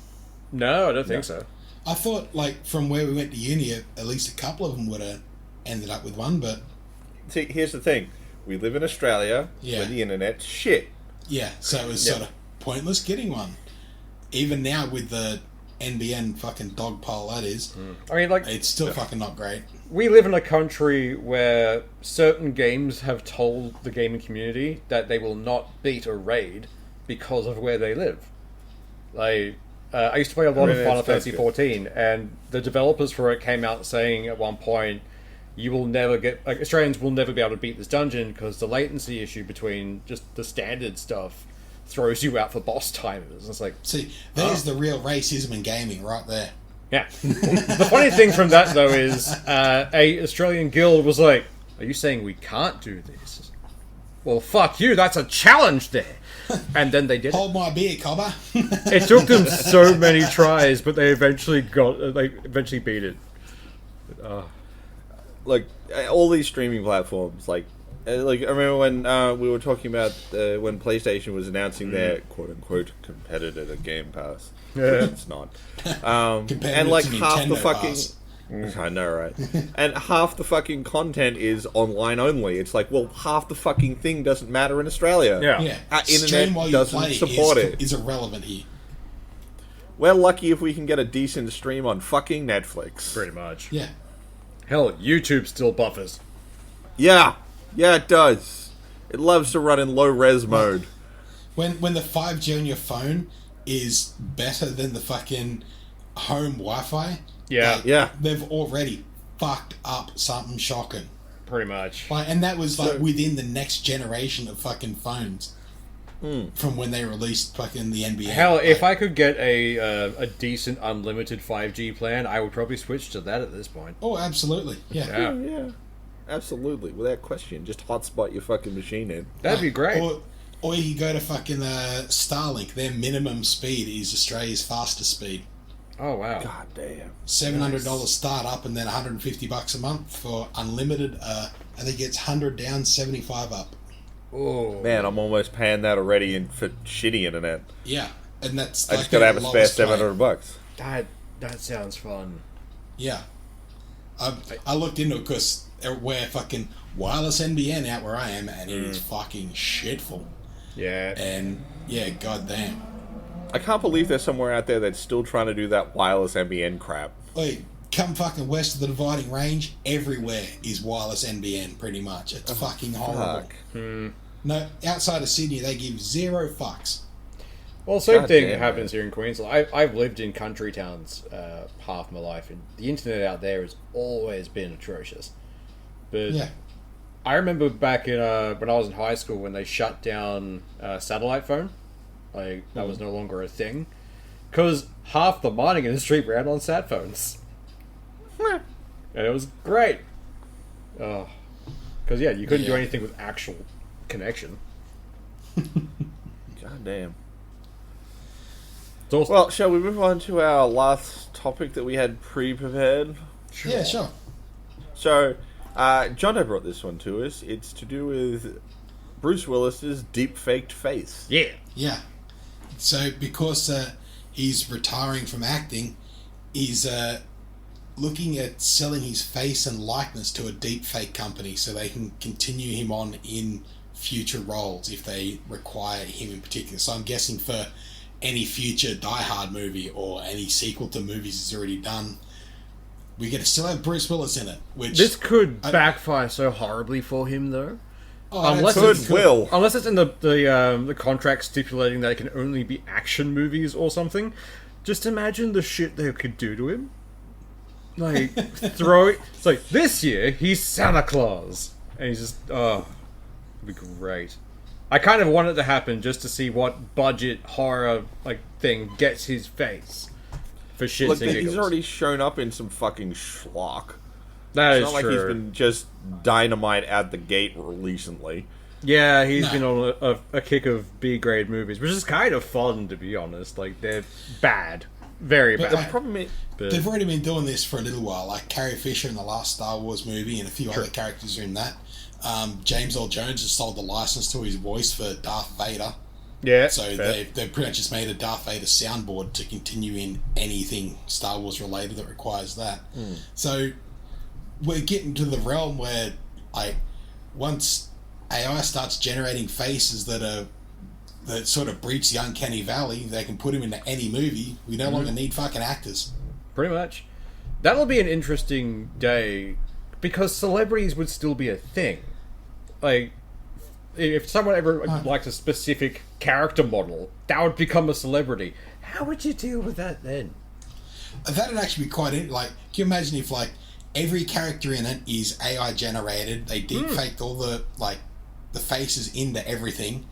No, I don't think so. I thought, like, from where we went to uni, at least a couple of them would have ended up with one, but... See, here's the thing. We live in Australia where the internet's shit. Yeah, so it was sort of pointless getting one. Even now with the NBN fucking dog pile that is, I mean, like, it's still fucking not great. We live in a country where certain games have told the gaming community that they will not beat a raid because of where they live. Like, I used to play a lot of Final Fantasy XIV, and the developers for it came out saying at one point, you will never get, like, Australians will never be able to beat this dungeon because the latency issue between just the standard stuff throws you out for boss timers. And it's like, see, there's the real racism in gaming right there. Yeah. The funny thing from that, though, is a Australian guild was like, are you saying we can't do this? Well, fuck you, that's a challenge there. And then they did Hold my beer, cobber. It took them so many tries, but they eventually beat it. Like, all these streaming platforms, like I remember when we were talking about when PlayStation was announcing their quote-unquote competitor to Game Pass. Yeah. It's not. And like half the fucking... Pass. I know, right? And half the fucking content is online only. It's like, well, half the fucking thing doesn't matter in Australia. Yeah. Our internet doesn't support it. Is irrelevant here. We're lucky if we can get a decent stream on fucking Netflix. Pretty much. Yeah. Hell, YouTube still buffers. Yeah, it does. It loves to run in low-res mode. When the 5G on your phone is better than the fucking home Wi-Fi, they've already fucked up something shocking. Pretty much. Like, and that was like within the next generation of fucking phones. From when they released fucking the NBA. Hell, if I could get a decent unlimited 5G plan, I would probably switch to that at this point. Oh, absolutely. Yeah. Absolutely, without question. Just hotspot your fucking machine in. That'd be great. Or you go to fucking Starlink. Their minimum speed is Australia's fastest speed. Oh, wow. God damn. $700 start up and then $150 a month for unlimited. I think it's 100 down, 75 up. Oh man, I'm almost paying that already for shitty internet. Yeah, and that's. I just gotta have a spare $700. That sounds fun. Yeah, I looked into it because we're fucking wireless NBN out where I am, and it is fucking shitful. Yeah, and goddamn. I can't believe there's somewhere out there that's still trying to do that wireless NBN crap. Like, come fucking west of the Dividing Range, everywhere is wireless NBN, pretty much. It's fucking horrible. No, outside of Sydney, they give zero fucks. Well, same thing happens here in Queensland. I've lived in country towns half my life, and the internet out there has always been atrocious. But I remember back in when I was in high school when they shut down satellite phone. Like, that was no longer a thing. Because half the mining industry ran on sat phones. And it was great. Because, you couldn't do anything with actual connection. God damn. Awesome. Well, shall we move on to our last topic that we had pre-prepared? Sure. Yeah, sure. So, Jonto brought this one to us. It's to do with Bruce Willis's deep-faked face. Yeah. Yeah. So, because he's retiring from acting. He's looking at selling his face and likeness to a deep fake company so they can continue him on in future roles if they require him in particular. So I'm guessing for any future Die Hard movie or any sequel to movies he's already done, we're going to still have Bruce Willis in it. Which This could backfire so horribly for him, though. unless Unless it's in the contract stipulating that it can only be action movies or something. Just imagine the shit they could do to him. Like, it's like, this year, he's Santa Claus. And he's just, it'd be great. I kind of want it to happen just to see what budget horror, thing gets his face. For shits and giggles. He's already shown up in some fucking schlock. That is true. It's not like he's been just dynamite at the gate recently. Yeah, he's been on a kick of B-grade movies, which is kind of fun, to be honest. Like, they're bad. Very bad. The problem is, they've already been doing this for a little while. Like Carrie Fisher in the last Star Wars movie and a few other characters are in that. James Earl Jones has sold the license to his voice for Darth Vader. Yeah. So they've pretty much just made a Darth Vader soundboard to continue in anything Star Wars related that requires that. So we're getting to the realm where, once AI starts generating faces that sort of breach the uncanny valley, they can put him into any movie. We no longer need fucking actors. Pretty much. That'll be an interesting day, because celebrities would still be a thing. Like, if someone ever liked a specific character model, that would become a celebrity. How would you deal with that then? That'd actually be quite... can you imagine if, every character in it is AI generated, they deep faked all the faces into everything,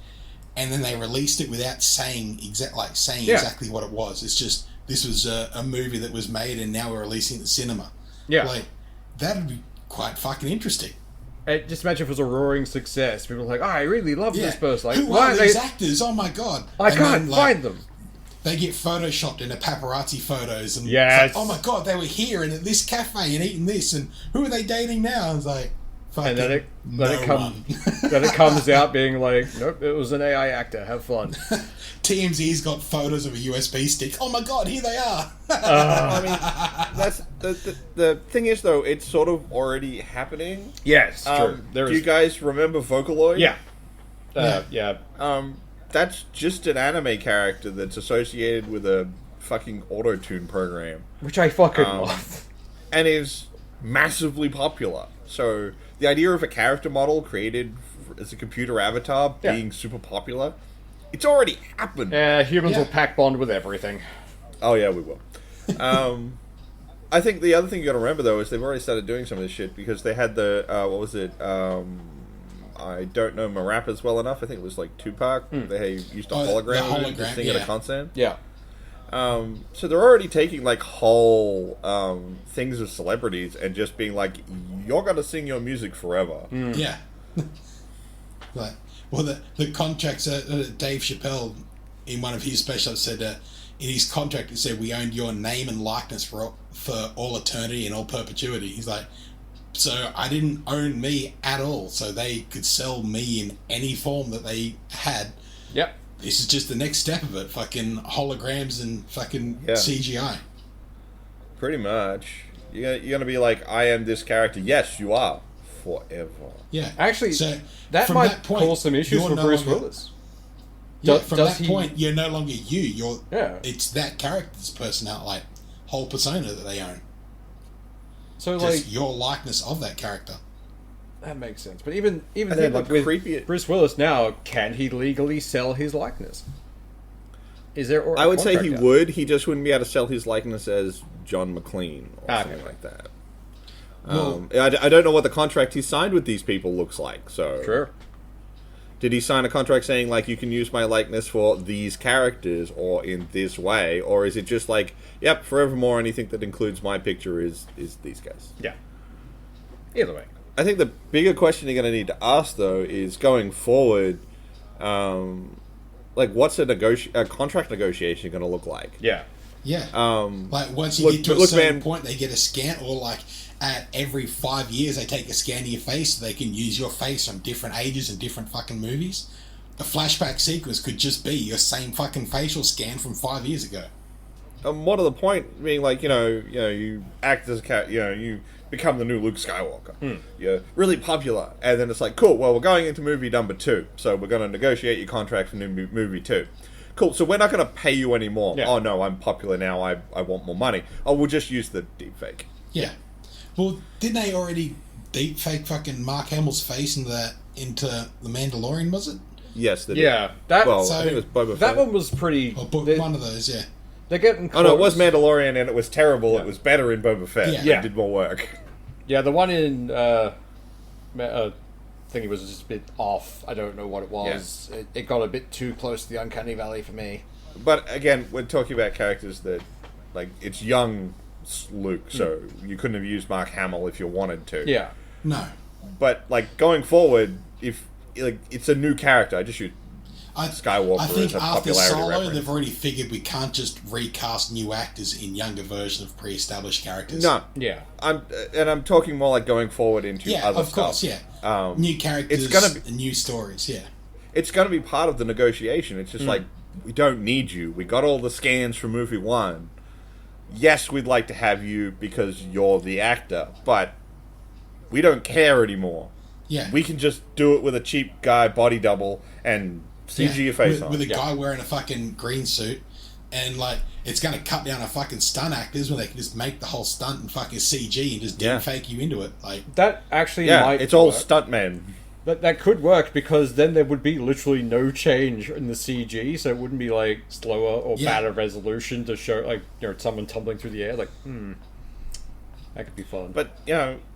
and then they released it without saying exactly what it was. It's just, this was a movie that was made and now we're releasing it to cinema. Yeah. That'd be quite fucking interesting. Just imagine if it was a roaring success. People are like, I really love this person. Like, who are these actors? Oh my god. I can't find them. They get photoshopped into paparazzi photos and yes. it's like, oh my god, they were here and at this cafe and eating this, and who are they dating now? And it's like, and then it comes out being like, nope, it was an AI actor. Have fun. TMZ's got photos of a USB stick. Oh my god, here they are. I mean, that's the thing is though, it's sort of already happening. Yes, true. Do you guys remember Vocaloid? Yeah. Yeah. That's just an anime character that's associated with a fucking auto-tune program, which I fucking love, and is massively popular. So the idea of a character model created as a computer avatar being super popular, it's already happened. Humans will pack bond with everything. Oh yeah, we will. I think the other thing you got to remember though is they've already started doing some of this shit, because they had the what was it? I don't know my rappers well enough. I think it was like Tupac. They used a hologram to sing at a concert. Yeah. So they're already taking whole things of celebrities and just being like, you're gonna sing your music forever. Yeah. The contracts, Dave Chappelle in one of his specials said in his contract it said, we owned your name and likeness for all eternity and all perpetuity. He's like, so I didn't own me at all, so they could sell me in any form that they had. Yep. This is just the next step of it. Fucking holograms and fucking CGI. Pretty much. You're gonna be like, I am this character. Yes, you are. Forever. Yeah. Actually, so that might cause some issues for Bruce Willis. Yeah, from that point, you're no longer you. It's that character's personality, whole persona that they own. So just your likeness of that character. That makes sense. But even then, with Bruce Willis now, can he legally sell his likeness? Is there? I would say he would. He just wouldn't be able to sell his likeness as John McClane or something like that. I don't know what the contract he signed with these people looks like. So sure. Did he sign a contract saying you can use my likeness for these characters or in this way, or is it just yep, forevermore anything that includes my picture is these guys? Yeah. Either way. I think the bigger question you're going to need to ask, though, is going forward, what's a contract negotiation going to look like? Yeah. Yeah. Once you get to a certain point, they get a scan, or at every 5 years, they take a scan of your face so they can use your face from different ages and different fucking movies. A flashback sequence could just be your same fucking facial scan from 5 years ago. more to the point, being like, you act as a character, you become the new Luke Skywalker. You're really popular, and then it's like, cool. Well, we're going into movie number 2, so we're going to negotiate your contract for new movie 2. Cool. So we're not going to pay you anymore. Yeah. Oh no, I'm popular now. I want more money. Oh, we'll just use the deepfake. Yeah. Well, didn't they already deepfake fucking Mark Hamill's face into The Mandalorian? Was it? Yes. They did. Yeah. I think it was Boba Fett. That one was pretty. One of those, yeah. They're getting close. Oh no, it was Mandalorian, and it was terrible. Yeah. It was better in Boba Fett. Yeah. It did more work. Yeah, the one in I think it was just a bit off. I don't know what it was. Yeah. It got a bit too close to the uncanny valley for me. But again, we're talking about characters that, like, it's young Luke, so you couldn't have used Mark Hamill if you wanted to. Yeah. No. But like going forward, if like it's a new character, I just use Skywalker. I think as a after popularity Solo, reference. they've already figured we can't just recast new actors in younger versions of pre-established characters. No. Yeah. I'm talking more like going forward into other of course, stuff. yeah. New characters, it's gonna be, and new stories, yeah. It's going to be part of the negotiation. It's just like, we don't need you. We got all the scans from movie 1. Yes, we'd like to have you because you're the actor, but we don't care anymore. Yeah. We can just do it with a cheap guy body double and CG your face on. With a guy wearing a fucking green suit, and like, it's going to cut down on fucking stunt actors when they can just make the whole stunt in fucking CG and just deepfake you into it. Like, that actually might it's all work. stuntmen. That could work, because then there would be literally no change in the CG, so it wouldn't be like slower or better resolution to show like someone tumbling through the air. Like, that could be fun. But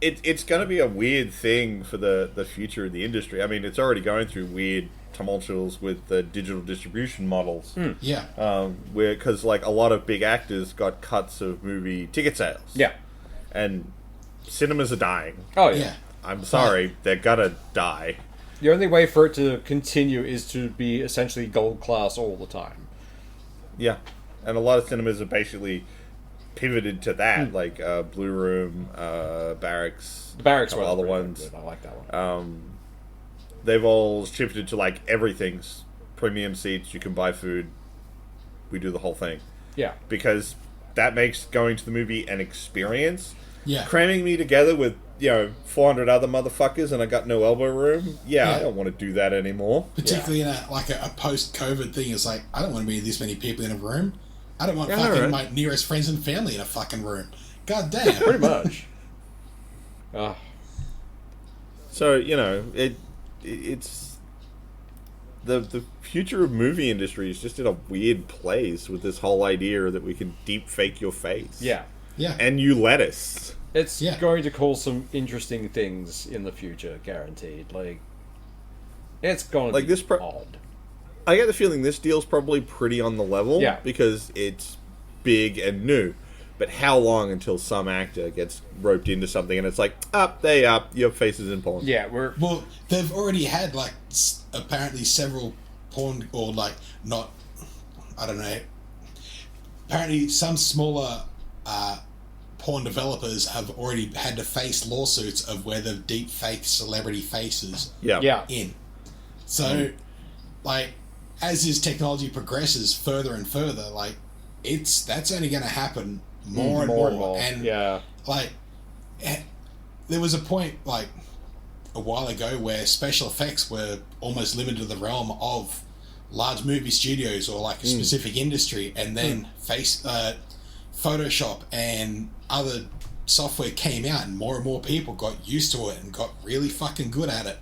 it's going to be a weird thing for the future of the industry. I mean, it's already going through weird tumultuous with the digital distribution models. Where because like a lot of big actors got cuts of movie ticket sales. Yeah, and cinemas are dying. Oh yeah. I'm sorry, they're gonna die. The only way for it to continue is to be essentially gold class all the time. Yeah, and a lot of cinemas have basically pivoted to that, like Blue Room, Barracks, the Barracks one, other ones. Good. I like that one. They've all shifted to like everything's premium seats. You can buy food. We do the whole thing. Yeah, because that makes going to the movie an experience. Yeah, cramming me together with 400 other motherfuckers and I got no elbow room. I don't want to do that anymore. Particularly in a post-COVID thing, it's like, I don't want to be this many people in a room. I don't want my nearest friends and family in a fucking room. God damn. Pretty much. So, it's the future of movie industry is just in a weird place with this whole idea that we can deep fake your face. Yeah. Yeah. And you let us. It's going to cause some interesting things in the future, guaranteed. Like, it's going to be odd. I get the feeling this deal's probably pretty on the level. Yeah. Because it's big and new. But how long until some actor gets roped into something and it's like, your face is in porn. Yeah, Well, they've already had, like, apparently several porn, or, like, not... I don't know. Apparently some smaller... porn developers have already had to face lawsuits of where they've deep faked celebrity faces in. So, like, as this technology progresses further and further, like, that's only going to happen more and more. And, like, there was a point, like, a while ago where special effects were almost limited to the realm of large movie studios or, like, a specific industry, and then Photoshop and other software came out and more people got used to it and got really fucking good at it.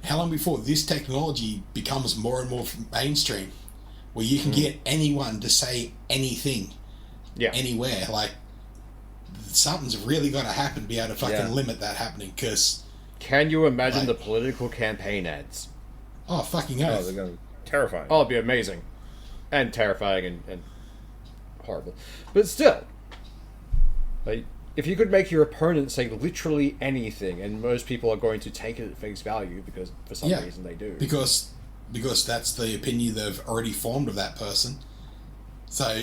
How long before this technology becomes more and more mainstream, where you can get anyone to say anything anywhere? Like, something's really got to happen to be able to fucking limit that happening, because... Can you imagine the political campaign ads? Oh, fucking hell. Oh, they're going to be terrifying. Oh, it'd be amazing. And terrifying and horrible. But still, like, if you could make your opponent say literally anything, and most people are going to take it at face value because for some reason they do. Because that's the opinion they've already formed of that person. So,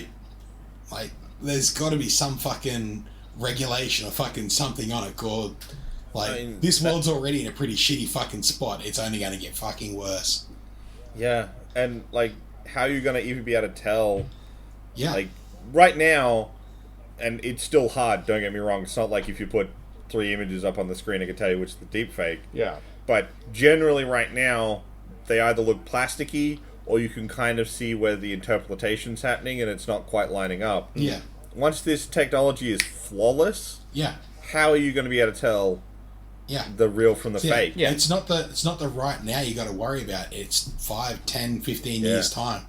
like, there's got to be some fucking regulation or fucking something on it, or like, this world's already in a pretty shitty fucking spot. It's only going to get fucking worse. Yeah, and like, how are you going to even be able to tell? Yeah. Like, right now, and it's still hard, don't get me wrong, it's not like if you put 3 images up on the screen, I can tell you which is the deep fake. Yeah. But generally right now, they either look plasticky, or you can kind of see where the interpretation's happening and it's not quite lining up. Yeah. Once this technology is flawless, Yeah. how are you going to be able to tell Yeah. the real from the fake? Yeah. It's not the right now you got to worry about. It's 5, 10, 15 years time.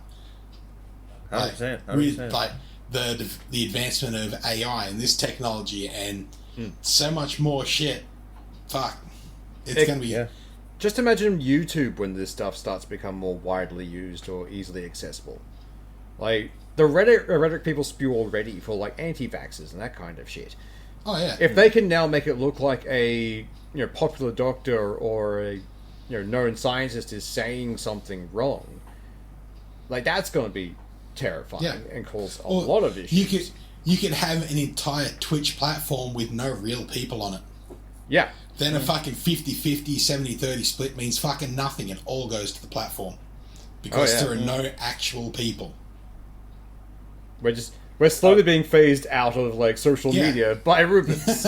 100%. With 100%. like the advancement of AI and this technology and so much more shit. Fuck. It's going to be... Yeah. Just imagine YouTube when this stuff starts to become more widely used or easily accessible. Like, the Reddit people spew already for, like, anti-vaxxers and that kind of shit. Oh, yeah. If they can now make it look like a popular doctor or a known scientist is saying something wrong, like, that's going to be terrifying and cause a lot of issues. You could have an entire Twitch platform with no real people on it. Yeah. Then a fucking 50-50, 70-30 split means fucking nothing. It all goes to the platform. Because there are no actual people. We're slowly being phased out of like social media by robots.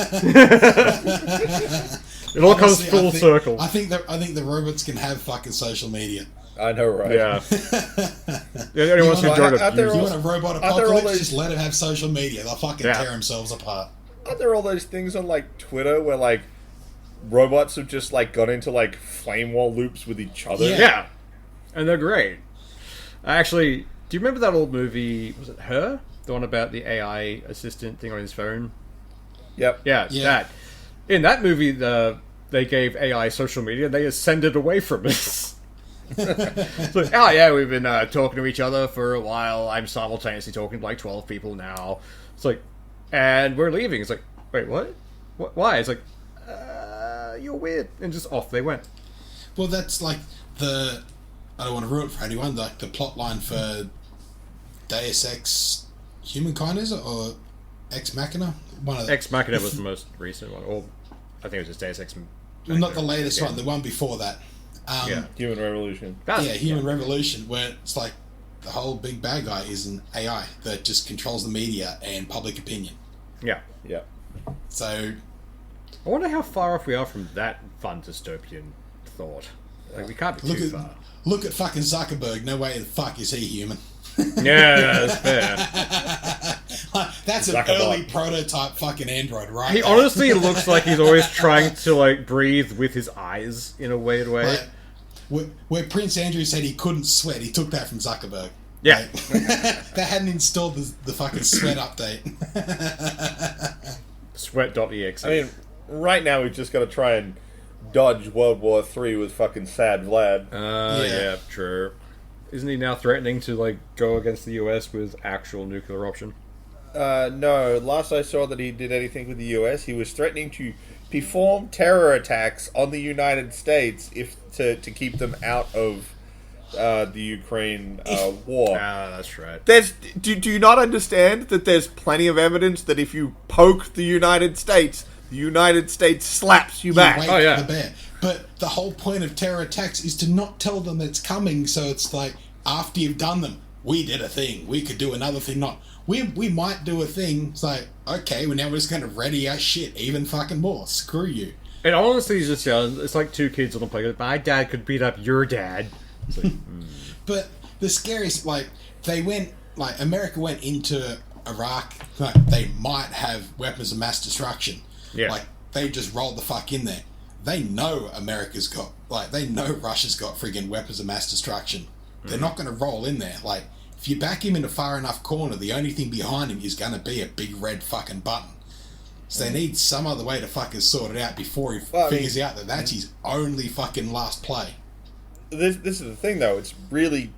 It all comes full circle. I think the robots can have fucking social media. I know, right? Yeah. The only ones who join You want a robot apocalypse? Just let them have social media. They'll fucking tear themselves apart. Aren't there all those things on like Twitter where like robots have just like got into like flame war loops with each other? Yeah. And they're great. Actually, do you remember that old movie? Was it Her? The one about the AI assistant thing on his phone? Yep. Yeah, that. In that movie, they gave AI social media. They ascended away from us. It's like, oh yeah, we've been talking to each other for a while. I'm simultaneously talking to like 12 people now. It's like, and we're leaving. It's like, wait, what? Why? It's like, you're weird. And just off they went. Well, that's like I don't want to ruin it for anyone, like the plot line for Deus Ex Humankind, is it? Or Ex Machina? Ex Machina was the most recent one. Or I think it was just Deus Ex Machina. Well, not the latest one, the one before that. Human Revolution. Human Revolution, where it's like the whole big bad guy is an AI that just controls the media and public opinion. Yeah. Yeah. So... I wonder how far off we are from that fun dystopian thought. Like, we can't be too far. Look at fucking Zuckerberg. No way the fuck is he human. Yeah, that's fair. That's an early prototype fucking android, right? He honestly looks like he's always trying to, like, breathe with his eyes in a weird way. Like, where Prince Andrew said he couldn't sweat, he took that from Zuckerberg. Yeah. Like, they hadn't installed the fucking sweat update. Sweat.exe. I mean, right now we've just got to try and dodge World War III with fucking sad Vlad. Yeah, true. Isn't he now threatening to, like, go against the US with actual nuclear option? No, last I saw that he did anything with the US, he was threatening to perform terror attacks on the United States to keep them out of the Ukraine war. That's right. Do you not understand that there's plenty of evidence that if you poke the United States slaps you back? Wait for the bear. But the whole point of terror attacks is to not tell them it's coming, so it's like, after you've done them, we did a thing, we could do another thing, not, we might do a thing, it's like, okay, well now we're just going to ready our shit even fucking more, screw you. It honestly just sounds, it's like two kids on the playground, my dad could beat up your dad. It's like, But the scariest, like, America went into Iraq, like, they might have weapons of mass destruction. Yeah. Like, they just rolled the fuck in there. They know America's got, like, they know Russia's got friggin' weapons of mass destruction. They're not going to roll in there. Like, if you back him in a far enough corner, the only thing behind him is going to be a big red fucking button. So they need some other way to fucking sort it out before he figures out that that's his only fucking last play. This is the thing, though. It's really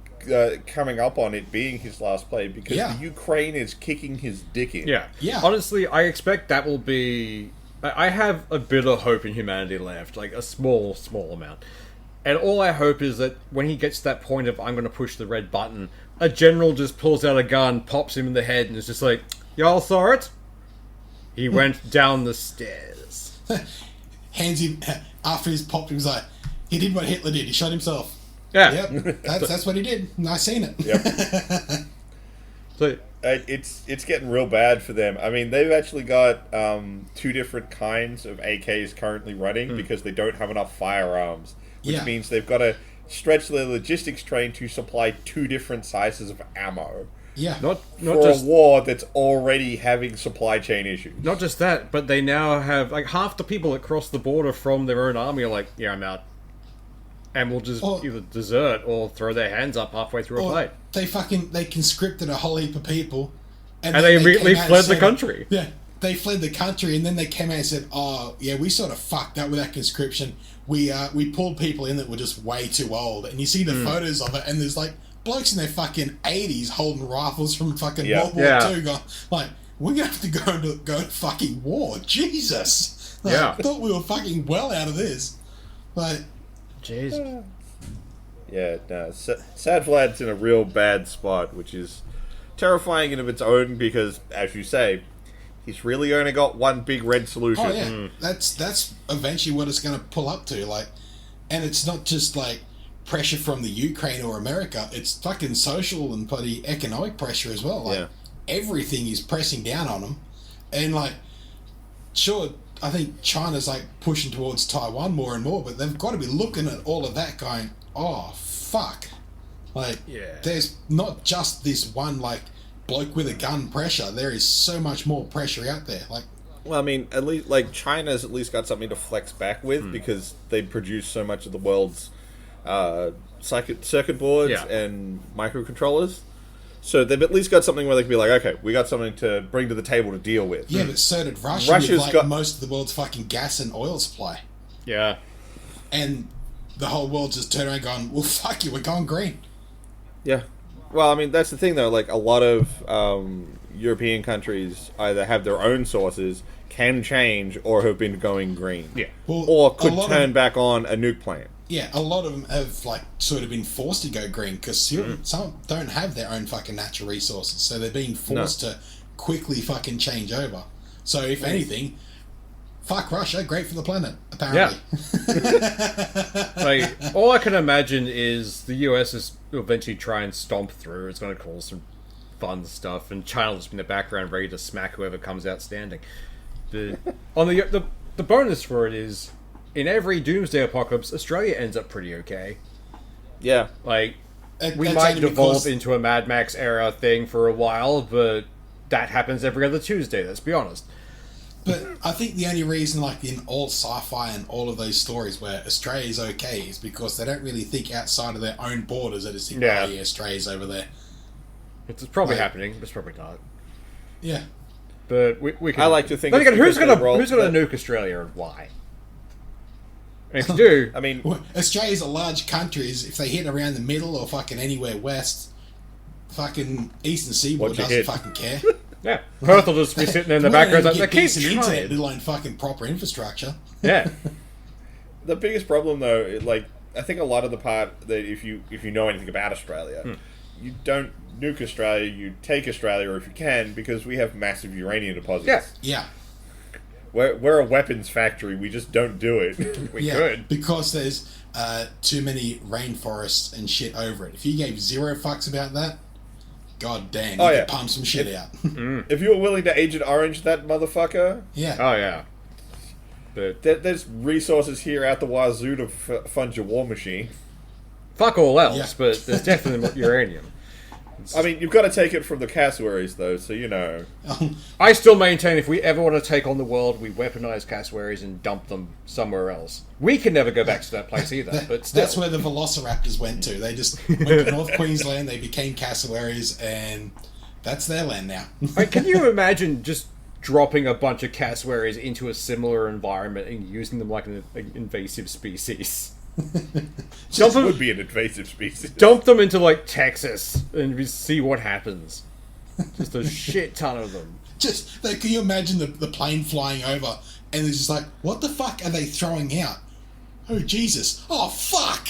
coming up on it being his last play because the Ukraine is kicking his dick in. Yeah. Honestly, I expect that will be... I have a bit of hope in humanity left, like a small amount. And all I hope is that when he gets to that point of I'm going to push the red button, a general just pulls out a gun, pops him in the head, and is just like, y'all saw it? He went down the stairs. Hands him, after he's popped, he was like, he did what Hitler did, he shot himself. Yeah. Yep, that's what he did. I seen it. Yep. So It's getting real bad for them. I mean, they've actually got 2 different kinds of AKs currently running because they don't have enough firearms, which means they've got to stretch their logistics train to supply 2 different sizes of ammo. Yeah. Not For just a war that's already having supply chain issues. Not just that, but they now have, like, half the people that cross the border from their own army are like, yeah, I'm out. And will just either desert or throw their hands up halfway through a fight. They conscripted a whole heap of people. And they immediately fled the country. Yeah, they fled the country, and then they came out and said, oh, yeah, we sort of fucked up with that conscription. We pulled people in that were just way too old. And you see the photos of it, and there's, like, blokes in their fucking 80s holding rifles from fucking World War II going, like, we're going to have to go to fucking war. Jesus. Like, I thought we were fucking well out of this. Like... Jeez. Yeah, no. Sad Vlad's in a real bad spot, which is terrifying in of its own because, as you say, he's really only got one big red solution. Oh yeah, that's eventually what it's going to pull up to. Like, and it's not just like pressure from the Ukraine or America; it's fucking social and bloody economic pressure as well. Like, everything is pressing down on them, and like, sure. I think China's like pushing towards Taiwan more and more, but they've got to be looking at all of that going, oh, fuck. Like, there's not just this one, like, bloke with a gun pressure. There is so much more pressure out there. Like, well, I mean, at least, like, China's at least got something to flex back with because they produce so much of the world's circuit boards and microcontrollers. So they've at least got something where they can be like, okay, we got something to bring to the table to deal with. Yeah, but so did Russia with like most of the world's fucking gas and oil supply. Yeah. And the whole world just turned around going, well, fuck you, we're going green. Yeah. Well, I mean, that's the thing, though. Like, a lot of European countries either have their own sources, can change, or have been going green. Yeah. Well, or could turn back on a nuke plant. Yeah, a lot of them have, like, sort of been forced to go green because some don't have their own fucking natural resources, so they're being forced to quickly fucking change over. So, if anything, fuck Russia, great for the planet, apparently. Yeah. Like, all I can imagine is the US is eventually try and stomp through. It's going to cause some fun stuff, and China will just be in the background ready to smack whoever comes out standing. The bonus for it is, in every doomsday apocalypse, Australia ends up pretty okay. Yeah. Like, we might devolve into a Mad Max era thing for a while, but that happens every other Tuesday, let's be honest. But I think the only reason, like, in all sci-fi and all of those stories where Australia's okay is because they don't really think outside of their own borders. They just think, oh, yeah, Australia's over there. It's probably happening, but it's probably not. Yeah. But we can... I like to think... Then again, who's gonna nuke Australia and why? And if you do... I mean... Well, Australia's a large country. If they hit around the middle or fucking anywhere west, fucking Eastern Seaboard doesn't fucking care. Yeah. Perth will just be sitting in the background like, keep decent internet, let alone fucking proper infrastructure. Yeah. The biggest problem, though, like, I think a lot of the part that if you know anything about Australia, you don't nuke Australia, you take Australia, or if you can, because we have massive uranium deposits. Yeah. We're a weapons factory. We just don't do it. We could. Because there's too many rainforests and shit over it. If you gave zero fucks about that, god damn, you could pump some shit out. If you were willing to Agent Orange that motherfucker... Yeah. Oh, yeah. But there's resources here out the wazoo to fund your war machine. Fuck all else, but there's definitely uranium. I mean, you've got to take it from the cassowaries, though, so you know. I still maintain if we ever want to take on the world, we weaponize cassowaries and dump them somewhere else. We can never go back to that place either, but still. That's where the Velociraptors went to. They just went to North Queensland, they became cassowaries, and that's their land now. Can you imagine just dropping a bunch of cassowaries into a similar environment and using them like an invasive species? This would be an invasive species. Dump them into, like, Texas and we see what happens. Just a shit ton of them. Just, like, can you imagine the plane flying over and it's just like, what the fuck are they throwing out? Oh, Jesus. Oh, fuck!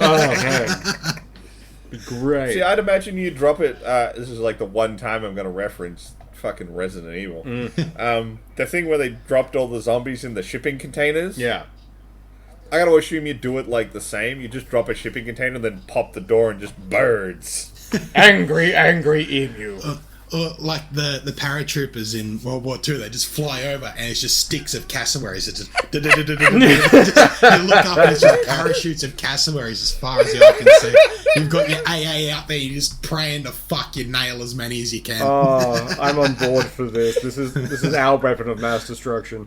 Oh, man. Be great. See, I'd imagine you drop it, this is like the one time I'm going to reference fucking Resident Evil. The thing where they dropped all the zombies in the shipping containers. Yeah. I gotta assume you do it like the same. You just drop a shipping container, then pop the door and just birds. Angry emu. Or like the paratroopers in World War II, they just fly over and it's just sticks of cassowaries. It's just you look up and it's just parachutes of cassowaries as far as the eye can see. You've got your AA out there, you're just praying to fuck you nail as many as you can. Oh, I'm on board for this. This is our weapon of mass destruction.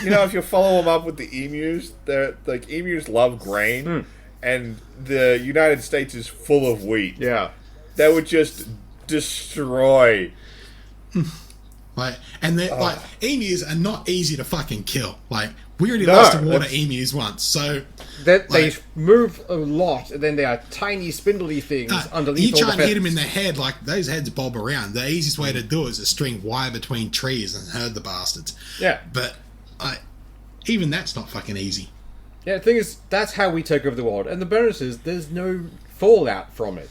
You know, if you follow them up with the emus, they're like emus love grain, and the United States is full of wheat. Yeah, That would just destroy. Like, and they're like, emus are not easy to fucking kill. Like, we already lost a war to emus once, so they move a lot, and then they are tiny, spindly things underneath. You all try the and hit feathers. them in the head, like those heads bob around. The easiest way to do it is to string wire between trees and herd the bastards. Yeah, But even that's not fucking easy. yeah. The thing is, that's how we take over the world, and the bonus is there's no fallout from it.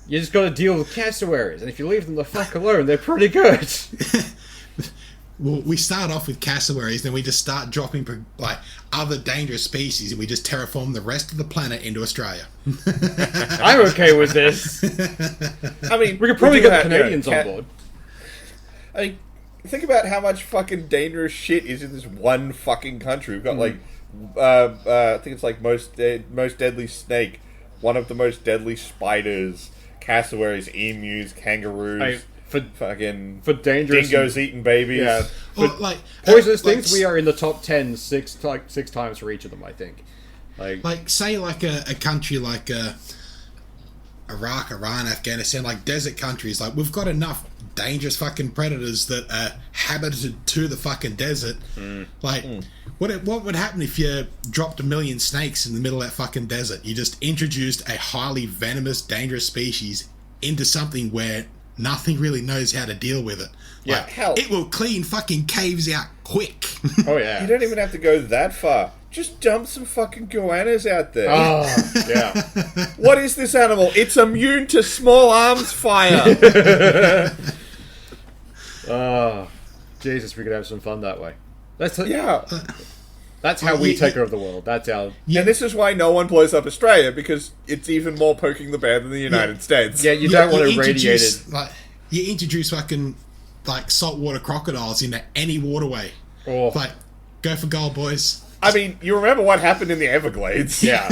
You just got to deal with cassowaries, and if you leave them the fuck alone, they're pretty good. Well, we start off with cassowaries, then we just start dropping like other dangerous species, and we just terraform the rest of the planet into Australia. I'm okay with this. I mean, We could probably do get the have, Canadians on board. I mean, think about how much fucking dangerous shit is in this one fucking country. We've got like, I think it's like most deadly snake, one of the most deadly spiders, cassowaries, emus, kangaroos, For dangerous dingoes eating babies. Yeah. Or, like Poisonous like, things, we are in the top 10 six times for each of them, I think. Like, say, like a country like Iraq, Iran, Afghanistan, like desert countries, like we've got enough dangerous fucking predators that are habited to the fucking desert. What would happen if you dropped 1 million snakes in the middle of that fucking desert? You just introduced a highly venomous, dangerous species into something where nothing really knows how to deal with it. Yeah, Like, hell. it will clean fucking caves out quick. Oh, yeah. You don't even have to go that far. Just dump some fucking goannas out there. Oh, yeah. What is this animal? It's immune to small arms fire. Oh, Jesus, we could have some fun that way. That's how we you- take over the world. That's our... And this is why no one blows up Australia, because it's even more poking the bear than the United States. Yeah, you don't want to radiate introduce, it. Like, you introduce fucking like saltwater crocodiles into any waterway. Oh. Like, go for gold, boys. I mean, you remember what happened in the Everglades? Yeah.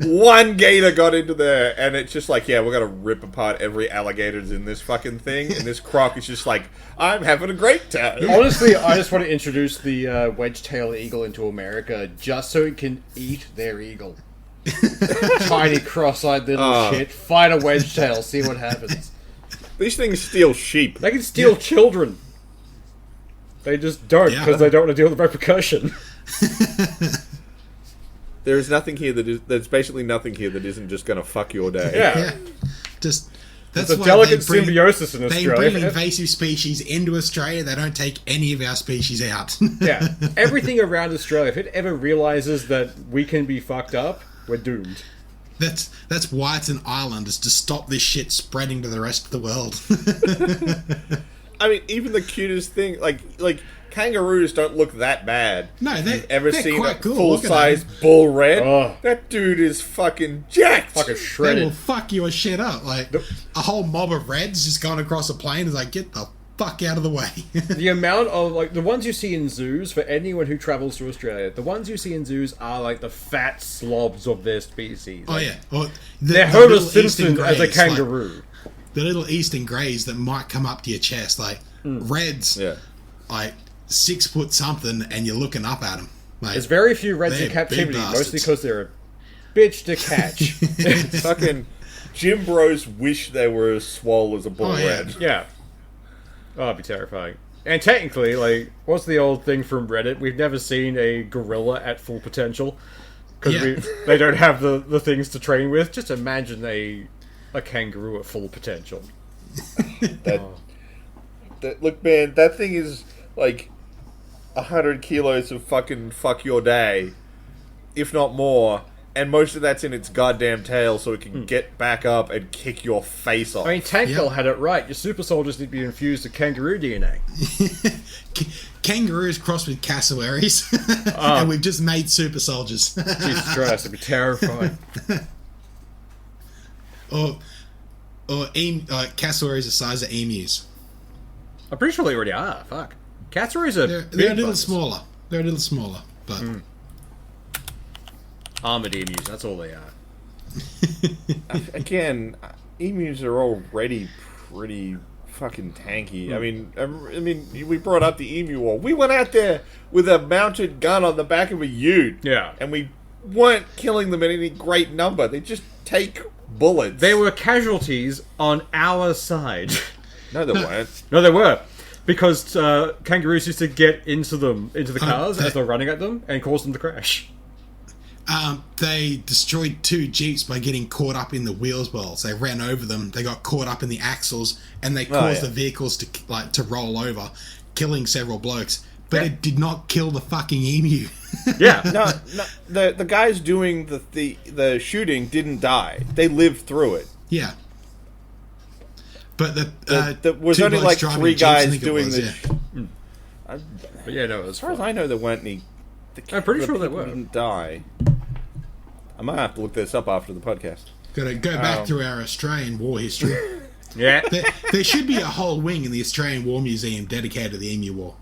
One gator got into there, and it's just like, yeah, we're gonna rip apart every alligators in this fucking thing, and this croc is just like, I'm having a great time. Honestly, I just want to introduce the wedge-tailed eagle into America just so it can eat their eagle. Tiny cross-eyed little shit. Fight a wedge-tail, see what happens. These things steal sheep. They can steal children. They just don't, because they don't want to deal with the repercussion. There is nothing here there's basically nothing here that isn't just gonna fuck your day. Yeah. Just that's It's a why delicate they bring, symbiosis in They Australia. bring invasive species into Australia. They don't take any of our species out. Yeah, everything around Australia, if it ever realizes that we can be fucked up, we're doomed. That's why it's an island, is to stop this shit spreading to the rest of the world. I mean, even the cutest thing, like kangaroos don't look that bad. No, You've ever they're seen quite a cool. full-size Look at bull red? Oh. That dude is fucking jacked. Fucking They will shredded. fuck your shit up. Like, a whole mob of reds just going across a plane is like, get the fuck out of the way. The amount of, like, the ones you see in zoos, for anyone who travels to Australia, the ones you see in zoos are, like, the fat slobs of their species. Oh, Like, yeah. Or They're the Homer little eastern Simpson as a greys, kangaroo. Like, the little eastern greys that might come up to your chest. Like, reds, Yeah. like, 6 foot something, and you're looking up at them. Like, There's very few reds in they're big captivity, mostly bastards. because they're a bitch to catch. Fucking Jim Bros wish they were as swole as a bull Oh, yeah. red. Yeah. Oh, it'd be terrifying. And technically, like, what's the old thing from Reddit? We've never seen a gorilla at full potential. Because Yeah. they don't have the things to train with. Just imagine a kangaroo at full potential. Look, man, that thing is like 100 kilos of fucking fuck your day, if not more. And most of that's in its goddamn tail, so it can get back up and kick your face off. I mean, Tankville had it right. Your super soldiers need to be infused with kangaroo DNA. Kangaroos crossed with cassowaries, and we've just made super soldiers. Jesus Christ, it'd be terrifying. Or cassowaries the size of emus. I'm pretty sure they already are. Fuck. Cassowaries are They're big a little bugs. smaller. They're a little smaller, but Armored emus, that's all they are. Again, emus are already pretty fucking tanky. I mean, we brought up the emu war. We went out there with a mounted gun on the back of a ute. Yeah. And we weren't killing them in any great number. They just take bullets. They were casualties on our side. No, they weren't. No, they were. Because kangaroos used to get into the cars as they're running at them and cause them to crash. They destroyed 2 jeeps by getting caught up in the wheels wells. They ran over them. They got caught up in the axles, and they caused the vehicles to roll over, killing several blokes. But it did not kill the fucking emu. Yeah. No, the guys doing the shooting didn't die. They lived through it. Yeah. But There was 2 only blokes like driving 3 jeeps, I guys think it doing was, this. yeah. But yeah, no, it was As far as fun. I know, there weren't any. I'm pretty sure they people were. Didn't die. I might have to look this up after the podcast. Got to go back through our Australian war history. Yeah. There should be a whole wing in the Australian War Museum dedicated to the Emu War.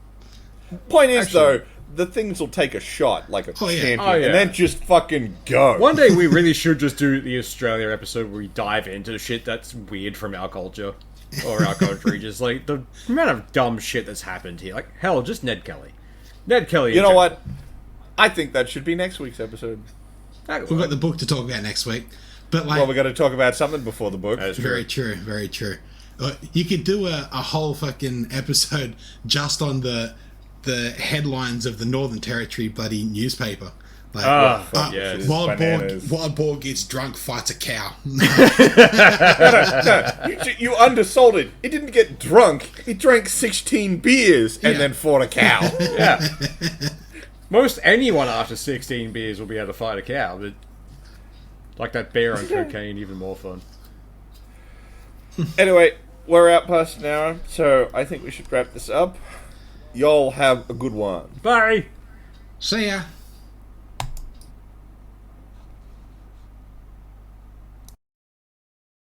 Point is, though, the things will take a shot like a yeah. champion, Oh, yeah. and then just fucking go. One day we really should just do the Australia episode where we dive into the shit that's weird from our culture. Or our country. Just like the amount of dumb shit that's happened here. Like, hell, just Ned Kelly. Ned Kelly. You know what? I think that should be next week's episode. We've got the book to talk about next week. But like, Well, we got to talk about something before the book. That's very true, very true. You could do a whole fucking episode just on the headlines of the Northern Territory bloody newspaper. Like, fuck yes. Wild boar gets drunk, fights a cow. You undersold it. It didn't get drunk. It drank 16 beers and then fought a cow. Yeah. Most anyone after 16 beers will be able to fight a cow, but like that bear on cocaine, even more fun. Anyway, we're out past an hour, so I think we should wrap this up. Y'all have a good one. Bye! See ya.